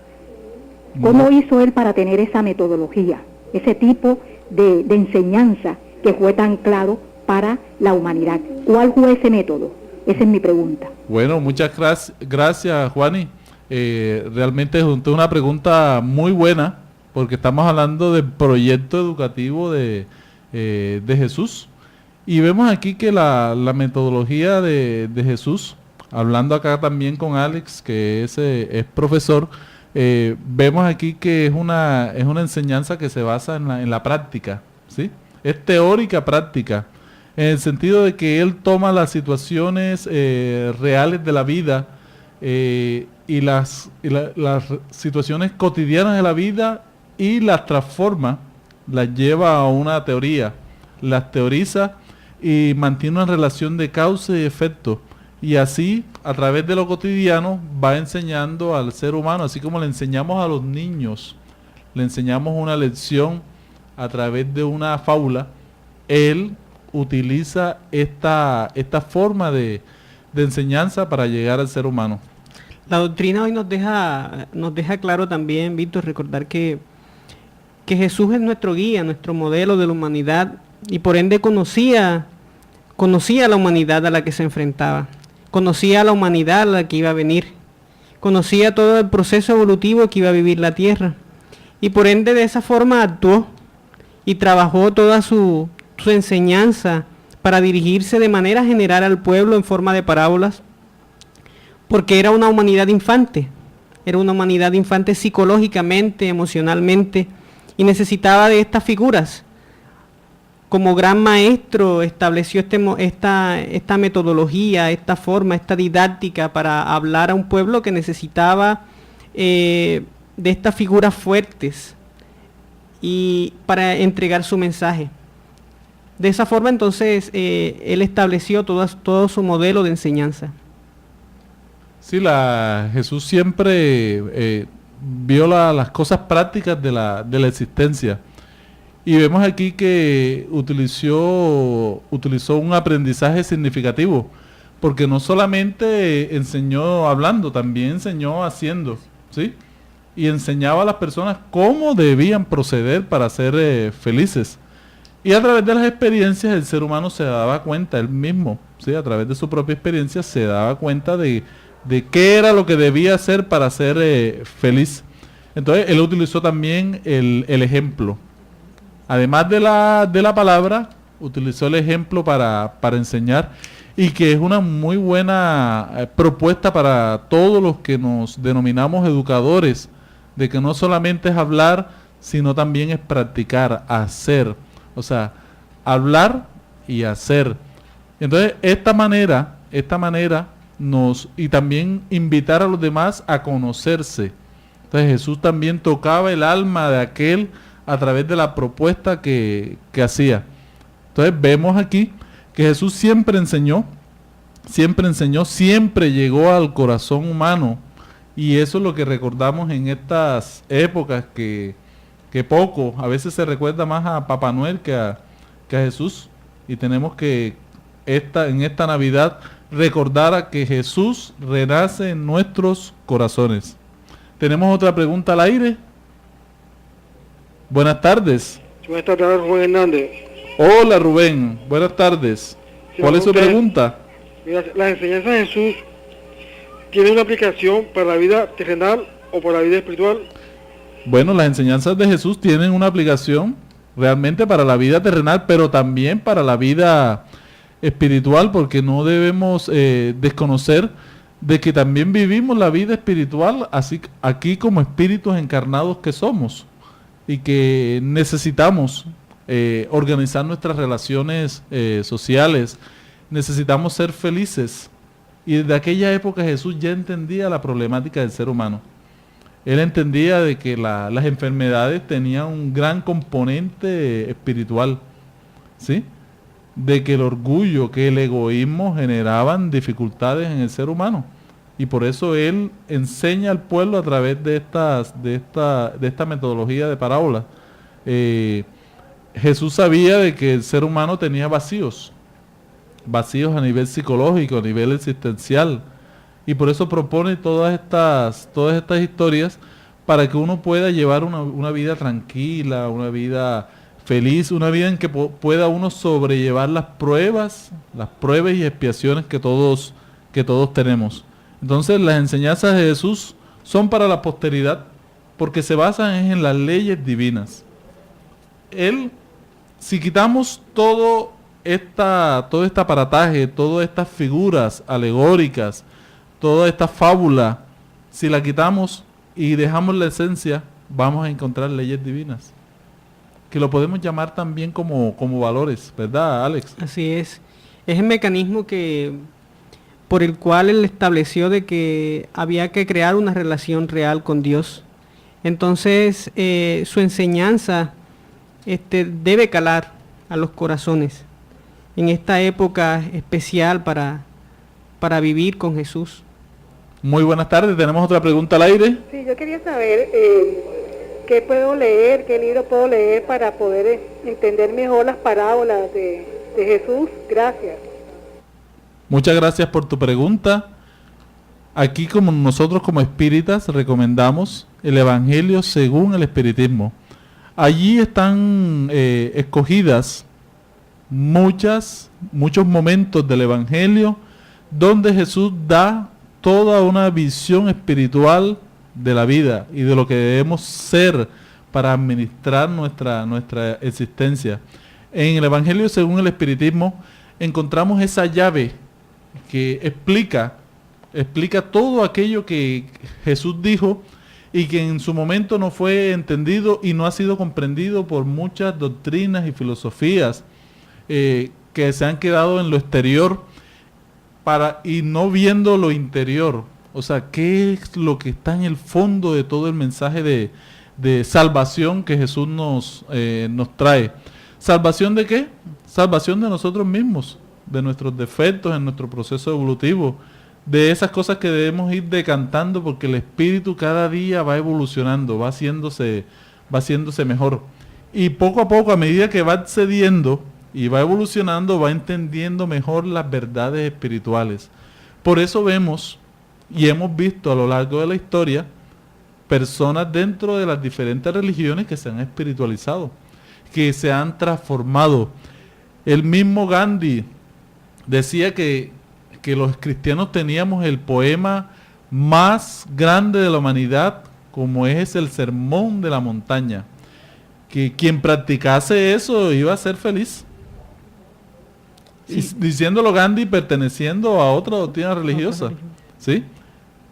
¿Cómo hizo él para tener esa metodología, ese tipo de enseñanza que fue tan claro para la humanidad? ¿Cuál fue ese método? Esa es mi pregunta. Bueno, muchas gracias, Juani. Realmente es una pregunta muy buena, porque estamos hablando del proyecto educativo de Jesús. Y vemos aquí que la metodología de Jesús, hablando acá también con Alex, que es profesor, vemos aquí que es una enseñanza que se basa en la práctica, ¿sí? Es teórica práctica, en el sentido de que él toma las situaciones reales de la vida y las situaciones cotidianas de la vida y las transforma, las lleva a una teoría, las teoriza y mantiene una relación de causa y efecto. Y así, a través de lo cotidiano, va enseñando al ser humano, así como le enseñamos a los niños, le enseñamos una lección a través de una fábula. Él utiliza esta forma de enseñanza para llegar al ser humano. La doctrina hoy nos deja claro también, Víctor, recordar que Jesús es nuestro guía, nuestro modelo de la humanidad, y por ende conocía a la humanidad a la que se enfrentaba, conocía a la humanidad a la que iba a venir, conocía todo el proceso evolutivo que iba a vivir la tierra, y por ende de esa forma actuó y trabajó toda su enseñanza para dirigirse de manera general al pueblo en forma de parábolas, porque era una humanidad infante psicológicamente, emocionalmente, y necesitaba de estas figuras. Como gran maestro estableció esta metodología, esta forma, esta didáctica para hablar a un pueblo que necesitaba de estas figuras fuertes y para entregar su mensaje. De esa forma entonces él estableció todo su modelo de enseñanza. Sí, Jesús siempre vio las cosas prácticas de la existencia. Y vemos aquí que utilizó un aprendizaje significativo, porque no solamente enseñó hablando, también enseñó haciendo, ¿sí? Y enseñaba a las personas cómo debían proceder para ser felices. Y a través de las experiencias el ser humano se daba cuenta, él mismo, ¿sí? A través de su propia experiencia se daba cuenta de qué era lo que debía hacer para ser feliz. Entonces él utilizó también el ejemplo. Además de la palabra, utilizó el ejemplo para enseñar, y que es una muy buena propuesta para todos los que nos denominamos educadores, de que no solamente es hablar, sino también es practicar, hacer. O sea, hablar y hacer. Entonces, esta manera y también invitar a los demás a conocerse. Entonces, Jesús también tocaba el alma de aquel a través de la propuesta que hacía. Entonces, vemos aquí que Jesús siempre enseñó, siempre llegó al corazón humano, y eso es lo que recordamos en estas épocas que poco, a veces se recuerda más a Papá Noel que a Jesús, y tenemos que en esta Navidad recordar a que Jesús renace en nuestros corazones. Tenemos otra pregunta al aire. Buenas tardes. Buenas tardes, Rubén Hernández. Hola, Rubén, buenas tardes. ¿Cuál es su pregunta? Mira, las enseñanzas de Jesús tienen una aplicación para la vida terrenal o para la vida espiritual. Bueno, las enseñanzas de Jesús tienen una aplicación realmente para la vida terrenal, pero también para la vida espiritual, porque no debemos desconocer de que también vivimos la vida espiritual así aquí como espíritus encarnados que somos, y que necesitamos organizar nuestras relaciones sociales, necesitamos ser felices. Y desde aquella época Jesús ya entendía la problemática del ser humano. Él entendía de que las enfermedades tenían un gran componente espiritual, ¿sí? De que el orgullo, que el egoísmo generaban dificultades en el ser humano. Y por eso él enseña al pueblo a través de esta metodología de parábolas. Jesús sabía de que el ser humano tenía vacíos a nivel psicológico, a nivel existencial, y por eso propone todas estas historias para que uno pueda llevar una vida tranquila, una vida feliz, una vida en que pueda uno sobrellevar las pruebas y expiaciones que todos tenemos. Entonces, las enseñanzas de Jesús son para la posteridad, porque se basan en las leyes divinas. Si quitamos todo este aparataje, todas estas figuras alegóricas, toda esta fábula, si la quitamos y dejamos la esencia, vamos a encontrar leyes divinas, que lo podemos llamar también como valores, ¿verdad, Alex? Así es. Es el mecanismo por el cual él estableció de que había que crear una relación real con Dios. Entonces, su enseñanza debe calar a los corazones en esta época especial para vivir con Jesús. Muy buenas tardes, tenemos otra pregunta al aire. Sí, yo quería saber qué puedo leer, qué libro puedo leer para poder entender mejor las parábolas de Jesús. Gracias. Muchas gracias por tu pregunta. Aquí, como nosotros como espíritas recomendamos el Evangelio según el espiritismo. Allí están escogidas muchos momentos del Evangelio donde Jesús da toda una visión espiritual de la vida y de lo que debemos ser para administrar nuestra existencia. En el Evangelio según el espiritismo encontramos esa llave que explica todo aquello que Jesús dijo y que en su momento no fue entendido y no ha sido comprendido por muchas doctrinas y filosofías que se han quedado en lo exterior y no viendo lo interior. O sea, ¿qué es lo que está en el fondo de todo el mensaje de salvación que Jesús nos trae? ¿Salvación de qué? Salvación de nosotros mismos, de nuestros defectos en nuestro proceso evolutivo, de esas cosas que debemos ir decantando, porque el espíritu cada día va evolucionando, va haciéndose mejor. Y poco a poco, a medida que va accediendo y va evolucionando, va entendiendo mejor las verdades espirituales. Por eso vemos y hemos visto a lo largo de la historia personas dentro de las diferentes religiones que se han espiritualizado, que se han transformado. El mismo Gandhi decía que los cristianos teníamos el poema más grande de la humanidad, como es el Sermón de la Montaña, que quien practicase eso iba a ser feliz. Sí. Diciéndolo Gandhi perteneciendo a otra doctrina religiosa, ¿sí?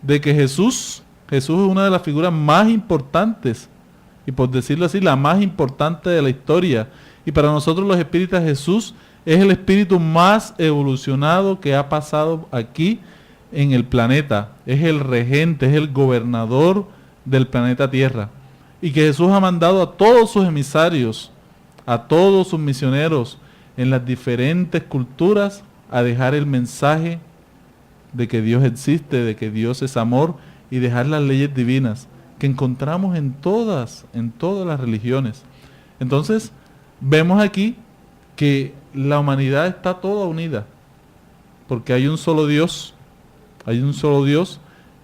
De que Jesús es una de las figuras más importantes, y por decirlo así, la más importante de la historia. Y para nosotros los espíritas, Jesús es el espíritu más evolucionado que ha pasado aquí en el planeta. Es el regente, es el gobernador del planeta Tierra. Y que Jesús ha mandado a todos sus emisarios, a todos sus misioneros en las diferentes culturas a dejar el mensaje de que Dios existe, de que Dios es amor, y dejar las leyes divinas que encontramos en todas las religiones. Entonces, vemos aquí que la humanidad está toda unida, porque hay un solo Dios,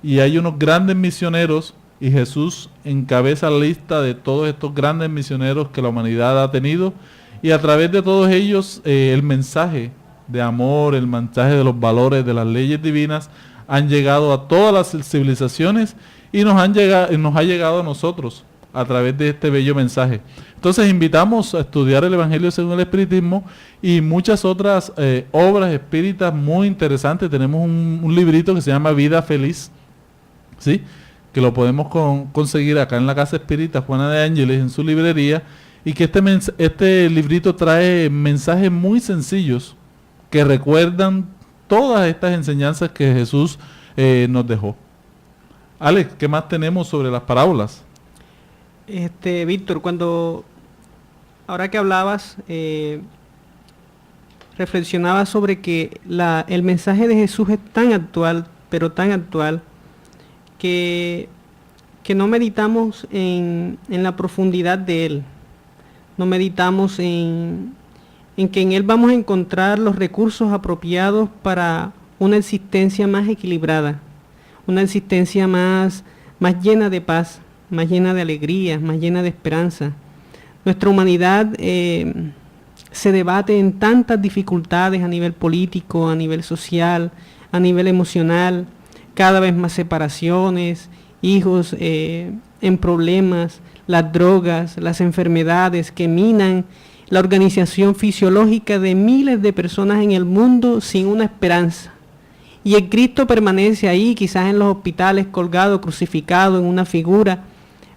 y hay unos grandes misioneros, y Jesús encabeza la lista de todos estos grandes misioneros que la humanidad ha tenido, y a través de todos ellos el mensaje de amor, el mensaje de los valores, de las leyes divinas, han llegado a todas las civilizaciones y nos ha llegado a nosotros a través de este bello mensaje. Entonces invitamos a estudiar el Evangelio según el Espiritismo y muchas otras obras espíritas muy interesantes. Tenemos un librito que se llama Vida Feliz, ¿sí?, que lo podemos conseguir acá en la Casa Espírita Juana de Ángeles, en su librería, y que este librito trae mensajes muy sencillos que recuerdan todas estas enseñanzas que Jesús nos dejó. Alex, ¿qué más tenemos sobre las parábolas? Víctor, ahora que hablabas, reflexionaba sobre que el mensaje de Jesús es tan actual, pero tan actual, que no meditamos en la profundidad de él. No meditamos en que en él vamos a encontrar los recursos apropiados para una existencia más equilibrada, una existencia más llena de paz, más llena de alegría, más llena de esperanza. Nuestra humanidad se debate en tantas dificultades a nivel político, a nivel social, a nivel emocional, cada vez más separaciones, hijos en problemas, las drogas, las enfermedades que minan la organización fisiológica de miles de personas en el mundo sin una esperanza. Y el Cristo permanece ahí, quizás en los hospitales, colgado, crucificado en una figura,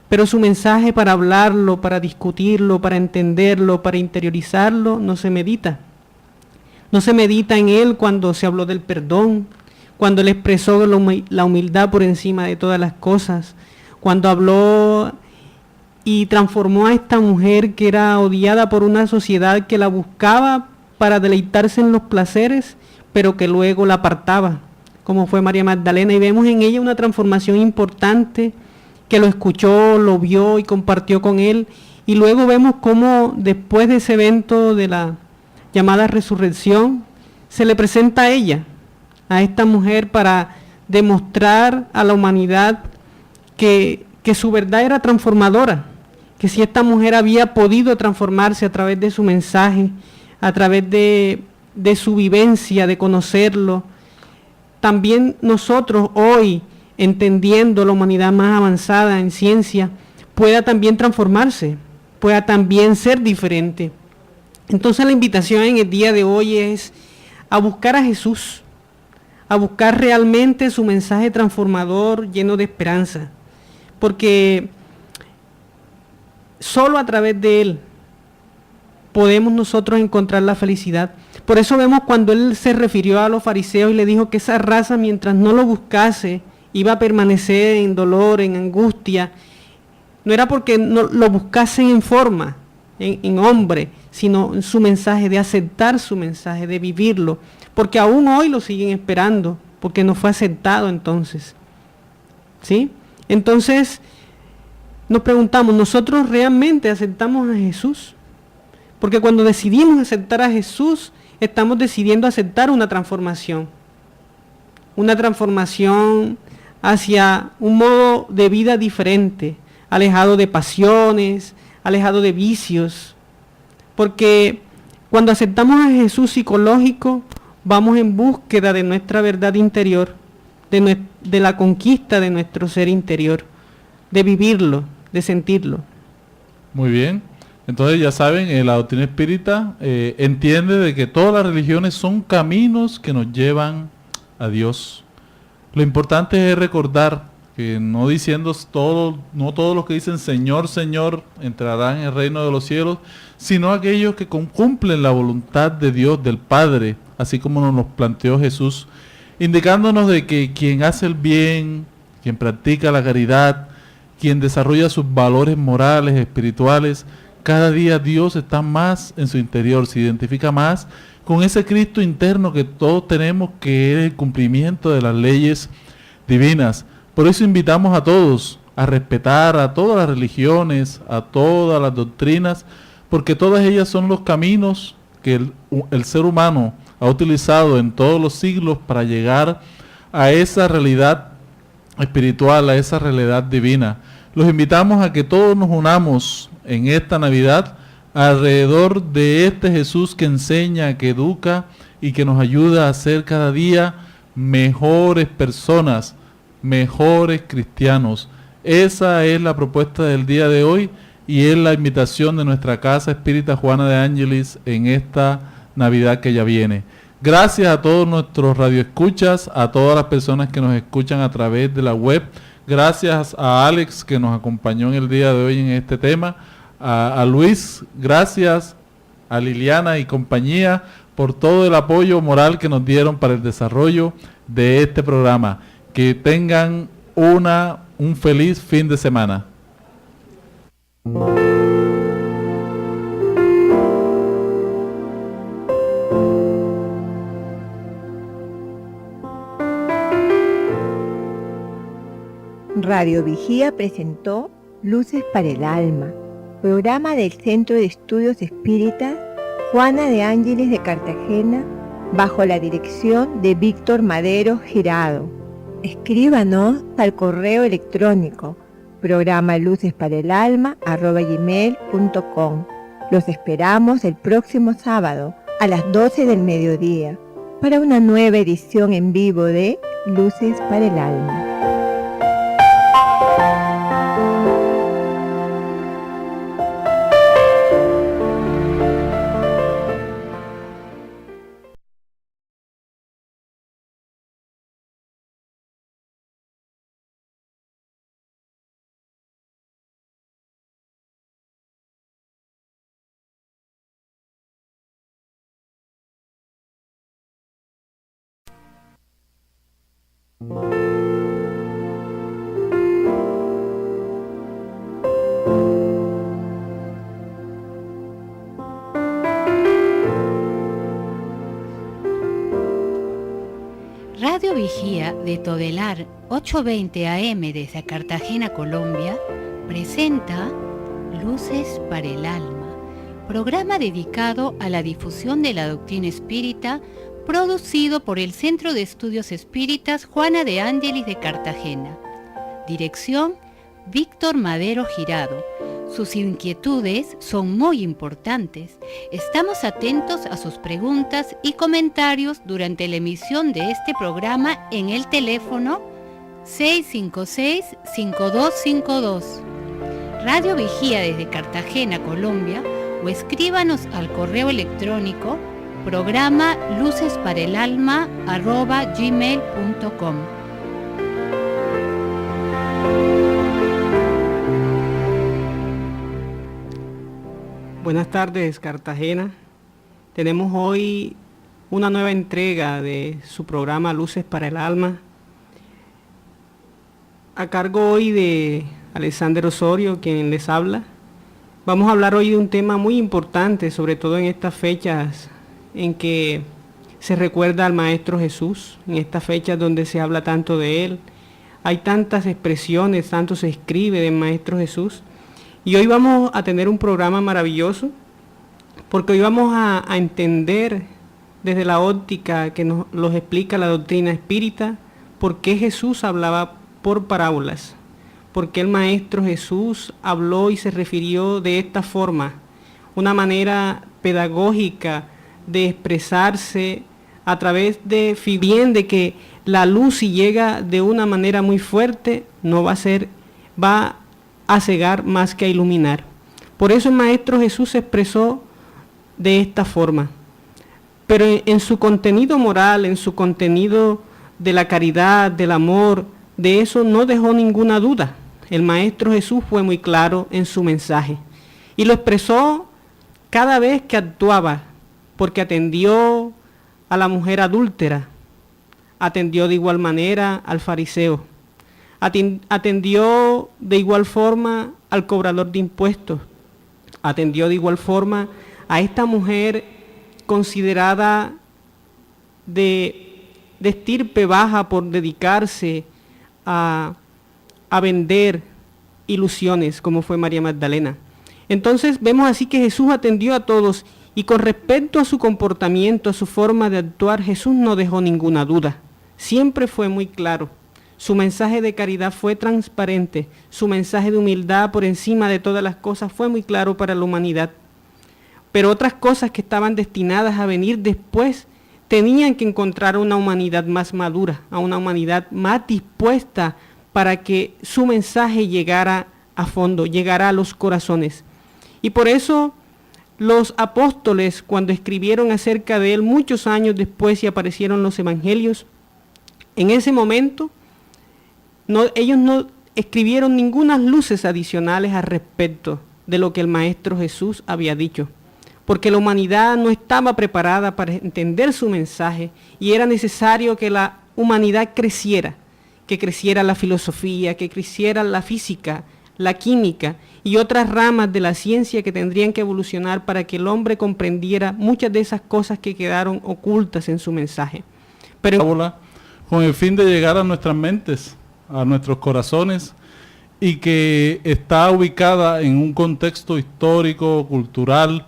pero su mensaje para hablarlo, para discutirlo, para entenderlo, para interiorizarlo, no se medita. No se medita en él cuando se habló del perdón, cuando él expresó la humildad por encima de todas las cosas, cuando habló y transformó a esta mujer que era odiada por una sociedad que la buscaba para deleitarse en los placeres, pero que luego la apartaba, como fue María Magdalena, y vemos en ella una transformación importante, que lo escuchó, lo vio y compartió con él, y luego vemos cómo después de ese evento de la llamada resurrección, se le presenta a ella, a esta mujer, para demostrar a la humanidad que su verdad era transformadora, que si esta mujer había podido transformarse a través de su mensaje, a través de su vivencia, de conocerlo, también nosotros hoy, entendiendo la humanidad más avanzada en ciencia, pueda también transformarse, pueda también ser diferente. Entonces la invitación en el día de hoy es a buscar a Jesús, a buscar realmente su mensaje transformador lleno de esperanza, porque solo a través de Él podemos nosotros encontrar la felicidad. Por eso vemos cuando Él se refirió a los fariseos y le dijo que esa raza, mientras no lo buscase, iba a permanecer en dolor, en angustia. No era porque no lo buscasen en forma, en hombre, sino en su mensaje, de aceptar su mensaje, de vivirlo, porque aún hoy lo siguen esperando, porque no fue aceptado entonces. ¿Sí? Entonces, nos preguntamos, ¿nosotros realmente aceptamos a Jesús? Porque cuando decidimos aceptar a Jesús, estamos decidiendo aceptar una transformación hacia un modo de vida diferente, alejado de pasiones, alejado de vicios. Porque cuando aceptamos a Jesús psicológico, vamos en búsqueda de nuestra verdad interior, de la conquista de nuestro ser interior, de vivirlo, de sentirlo. Muy bien. Entonces ya saben, la doctrina espírita entiende de que todas las religiones son caminos que nos llevan a Dios. Lo importante es recordar que no todos los que dicen Señor, Señor entrarán en el reino de los cielos, sino aquellos que cumplen la voluntad de Dios, del Padre, así como nos lo planteó Jesús, indicándonos de que quien hace el bien, quien practica la caridad, quien desarrolla sus valores morales, espirituales, cada día Dios está más en su interior, se identifica más con ese Cristo interno que todos tenemos, que es el cumplimiento de las leyes divinas. Por eso invitamos a todos a respetar a todas las religiones, a todas las doctrinas, porque todas ellas son los caminos que el ser humano ha utilizado en todos los siglos para llegar a esa realidad espiritual, a esa realidad divina. Los invitamos a que todos nos unamos en esta Navidad alrededor de este Jesús que enseña, que educa y que nos ayuda a ser cada día mejores personas, mejores cristianos. Esa es la propuesta del día de hoy y es la invitación de nuestra Casa Espírita Juana de Ángelis en esta Navidad que ya viene. Gracias a todos nuestros radioescuchas, a todas las personas que nos escuchan a través de la web. Gracias a Alex que nos acompañó en el día de hoy en este tema. A Luis, gracias, a Liliana y compañía por todo el apoyo moral que nos dieron para el desarrollo de este programa. Que tengan un feliz fin de semana. Radio Vigía presentó Luces para el Alma, programa del Centro de Estudios Espíritas Juana de Ángeles de Cartagena, bajo la dirección de Víctor Madero Girado. Escríbanos al correo electrónico programa lucesparaalalma@gmail.com. Los esperamos el próximo sábado a las 12 del mediodía para una nueva edición en vivo de Luces para el Alma. Radio Vigía de Todelar 820 AM desde Cartagena, Colombia, presenta Luces para el Alma, programa dedicado a la difusión de la doctrina espírita, producido por el Centro de Estudios Espíritas Juana de Ángelis de Cartagena. Dirección, Víctor Madero Girado. Sus inquietudes son muy importantes. Estamos atentos a sus preguntas y comentarios durante la emisión de este programa en el teléfono 656-5252. Radio Vigía desde Cartagena, Colombia, o escríbanos al correo electrónico programa lucesparaelalma@gmail.com. Buenas tardes, Cartagena. Tenemos hoy una nueva entrega de su programa Luces para el Alma, a cargo hoy de Alexander Osorio, quien les habla. Vamos a hablar hoy de un tema muy importante, sobre todo en estas fechas en que se recuerda al Maestro Jesús, en estas fechas donde se habla tanto de Él. Hay tantas expresiones, tanto se escribe del Maestro Jesús. Y hoy vamos a tener un programa maravilloso, porque hoy vamos a entender desde la óptica que nos los explica la doctrina espírita, por qué Jesús hablaba por parábolas, por qué el Maestro Jesús habló y se refirió de esta forma, una manera pedagógica de expresarse a través de bien de que la luz, si llega de una manera muy fuerte, va a cegar más que a iluminar. Por eso el Maestro Jesús se expresó de esta forma. Pero en su contenido moral, en su contenido de la caridad, del amor, de eso no dejó ninguna duda. El Maestro Jesús fue muy claro en su mensaje y lo expresó cada vez que actuaba, porque atendió a la mujer adúltera, atendió de igual manera al fariseo, atendió de igual forma al cobrador de impuestos, atendió de igual forma a esta mujer considerada de estirpe baja por dedicarse a vender ilusiones, como fue María Magdalena. Entonces vemos así que Jesús atendió a todos, y con respecto a su comportamiento, a su forma de actuar, Jesús no dejó ninguna duda. Siempre fue muy claro. Su mensaje de caridad fue transparente, su mensaje de humildad por encima de todas las cosas fue muy claro para la humanidad. Pero otras cosas que estaban destinadas a venir después tenían que encontrar una humanidad más madura, a una humanidad más dispuesta para que su mensaje llegara a fondo, llegara a los corazones. Y por eso los apóstoles, cuando escribieron acerca de él muchos años después y aparecieron los evangelios, en ese momento ellos no escribieron ninguna luces adicionales al respecto de lo que el Maestro Jesús había dicho, porque la humanidad no estaba preparada para entender su mensaje y era necesario que la humanidad creciera, que creciera la filosofía, que creciera la física, la química y otras ramas de la ciencia que tendrían que evolucionar para que el hombre comprendiera muchas de esas cosas que quedaron ocultas en su mensaje. Pero con el fin de llegar a nuestras mentes, a nuestros corazones, y que está ubicada en un contexto histórico, cultural,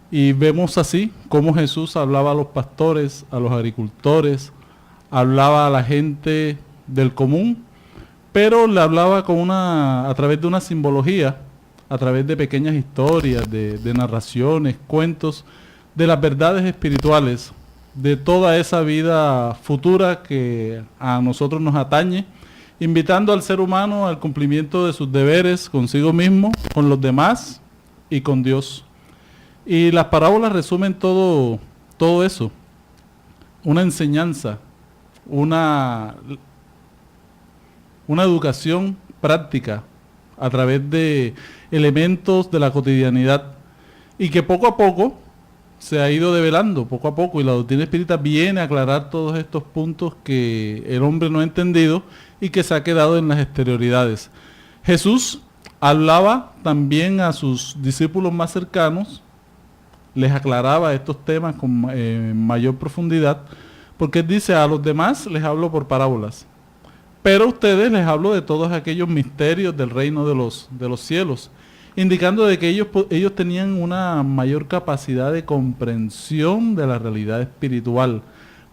y vemos así cómo Jesús hablaba a los pastores, a los agricultores, hablaba a la gente del común, pero le hablaba a través de una simbología, a través de pequeñas historias, de narraciones, cuentos, de las verdades espirituales, de toda esa vida futura que a nosotros nos atañe, invitando al ser humano al cumplimiento de sus deberes consigo mismo, con los demás y con Dios. Y las parábolas resumen todo eso, una enseñanza, una educación práctica a través de elementos de la cotidianidad, y que poco a poco se ha ido develando, poco a poco, y la doctrina espírita viene a aclarar todos estos puntos que el hombre no ha entendido y que se ha quedado en las exterioridades. Jesús hablaba también a sus discípulos más cercanos, les aclaraba estos temas con mayor profundidad, porque él dice: a los demás les hablo por parábolas, pero a ustedes les hablo de todos aquellos misterios del reino de los cielos, indicando de que ellos tenían una mayor capacidad de comprensión de la realidad espiritual.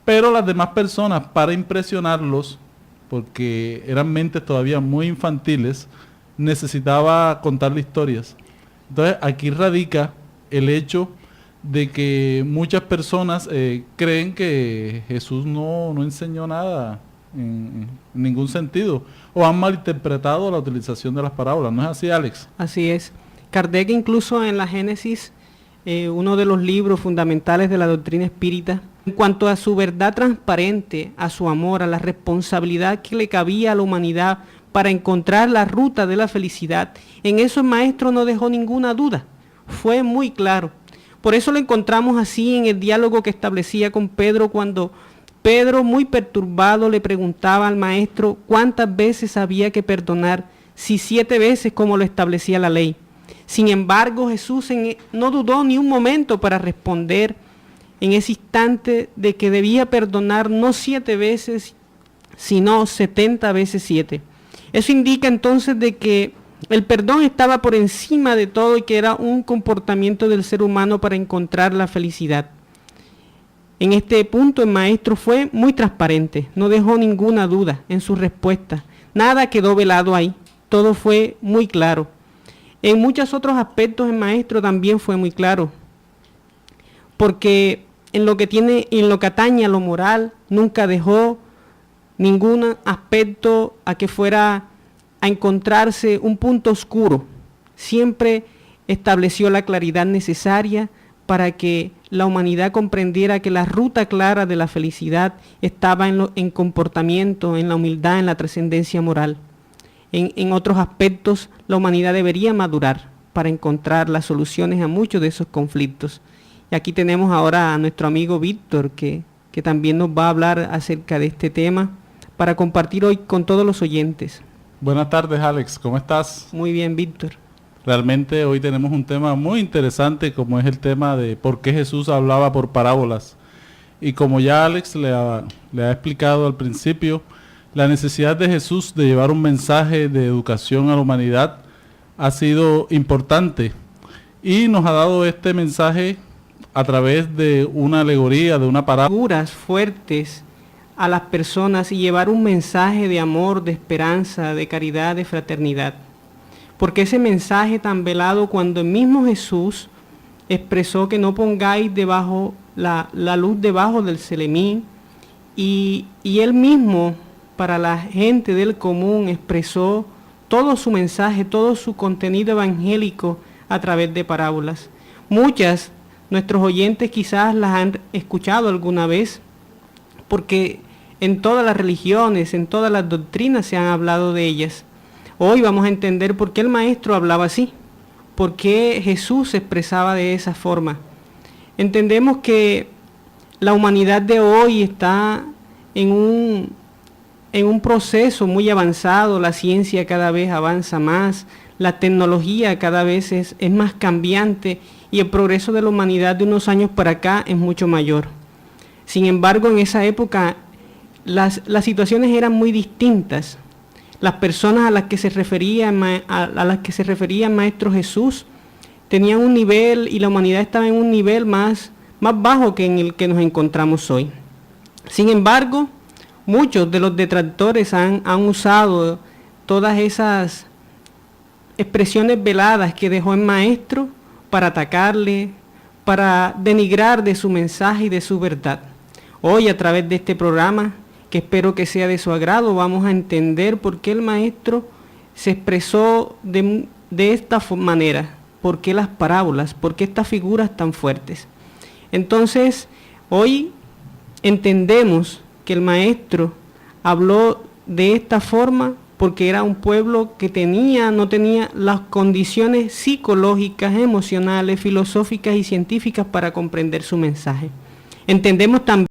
Pero las demás personas, para impresionarlos, porque eran mentes todavía muy infantiles, necesitaba contarle historias. Entonces aquí radica el hecho de que muchas personas creen que Jesús no enseñó nada en ningún sentido, o han malinterpretado la utilización de las parábolas. ¿No es así, Alex? Así es. Kardec, incluso en la Génesis, uno de los libros fundamentales de la doctrina espírita, en cuanto a su verdad transparente, a su amor, a la responsabilidad que le cabía a la humanidad para encontrar la ruta de la felicidad, en eso el maestro no dejó ninguna duda. fue muy claro. Por eso lo encontramos así en el diálogo que establecía con Pedro, cuando Pedro, muy perturbado, le preguntaba al maestro cuántas veces había que perdonar, si 7 veces como lo establecía la ley. Sin embargo, Jesús no dudó ni un momento para responder en ese instante de que debía perdonar no 7 veces, sino 70 veces 7. Eso indica entonces de que el perdón estaba por encima de todo y que era un comportamiento del ser humano para encontrar la felicidad. En este punto el maestro fue muy transparente, no dejó ninguna duda en su respuesta, nada quedó velado ahí, todo fue muy claro. En muchos otros aspectos el maestro también fue muy claro, porque en lo que atañe a lo moral, nunca dejó ningún aspecto a que fuera a encontrarse un punto oscuro. Siempre estableció la claridad necesaria para que la humanidad comprendiera que la ruta clara de la felicidad estaba en comportamiento, en la humildad, en la trascendencia moral. En otros aspectos, la humanidad debería madurar para encontrar las soluciones a muchos de esos conflictos. Y aquí tenemos ahora a nuestro amigo Víctor, que también nos va a hablar acerca de este tema para compartir hoy con todos los oyentes. Buenas tardes, Alex, ¿cómo estás? Muy bien, Víctor. Realmente hoy tenemos un tema muy interesante, como es el tema de por qué Jesús hablaba por parábolas. Y como ya Alex le ha explicado al principio, la necesidad de Jesús de llevar un mensaje de educación a la humanidad ha sido importante. Y nos ha dado este mensaje a través de una alegoría, de una parábola. Figuras fuertes a las personas y llevar un mensaje de amor, de esperanza, de caridad, de fraternidad. Porque ese mensaje tan velado, cuando el mismo Jesús expresó que no pongáis la luz debajo del celemín, y él mismo para la gente del común expresó todo su mensaje, todo su contenido evangélico a través de parábolas. Muchas, nuestros oyentes quizás las han escuchado alguna vez, porque en todas las religiones, en todas las doctrinas se han hablado de ellas. Hoy vamos a entender por qué el maestro hablaba así, por qué Jesús se expresaba de esa forma. Entendemos que la humanidad de hoy está en un proceso muy avanzado, la ciencia cada vez avanza más, la tecnología cada vez es más cambiante y el progreso de la humanidad de unos años para acá es mucho mayor. Sin embargo, en esa época las situaciones eran muy distintas. Las personas a las que se refería Maestro Jesús tenían un nivel y la humanidad estaba en un nivel más bajo que en el que nos encontramos hoy. Sin embargo, muchos de los detractores han usado todas esas expresiones veladas que dejó el maestro para atacarle, para denigrar de su mensaje y de su verdad. Hoy, a través de este programa, que espero que sea de su agrado, vamos a entender por qué el maestro se expresó de esta manera, por qué las parábolas, por qué estas figuras tan fuertes. Entonces, hoy entendemos que el maestro habló de esta forma porque era un pueblo que no tenía las condiciones psicológicas, emocionales, filosóficas y científicas para comprender su mensaje. Entendemos también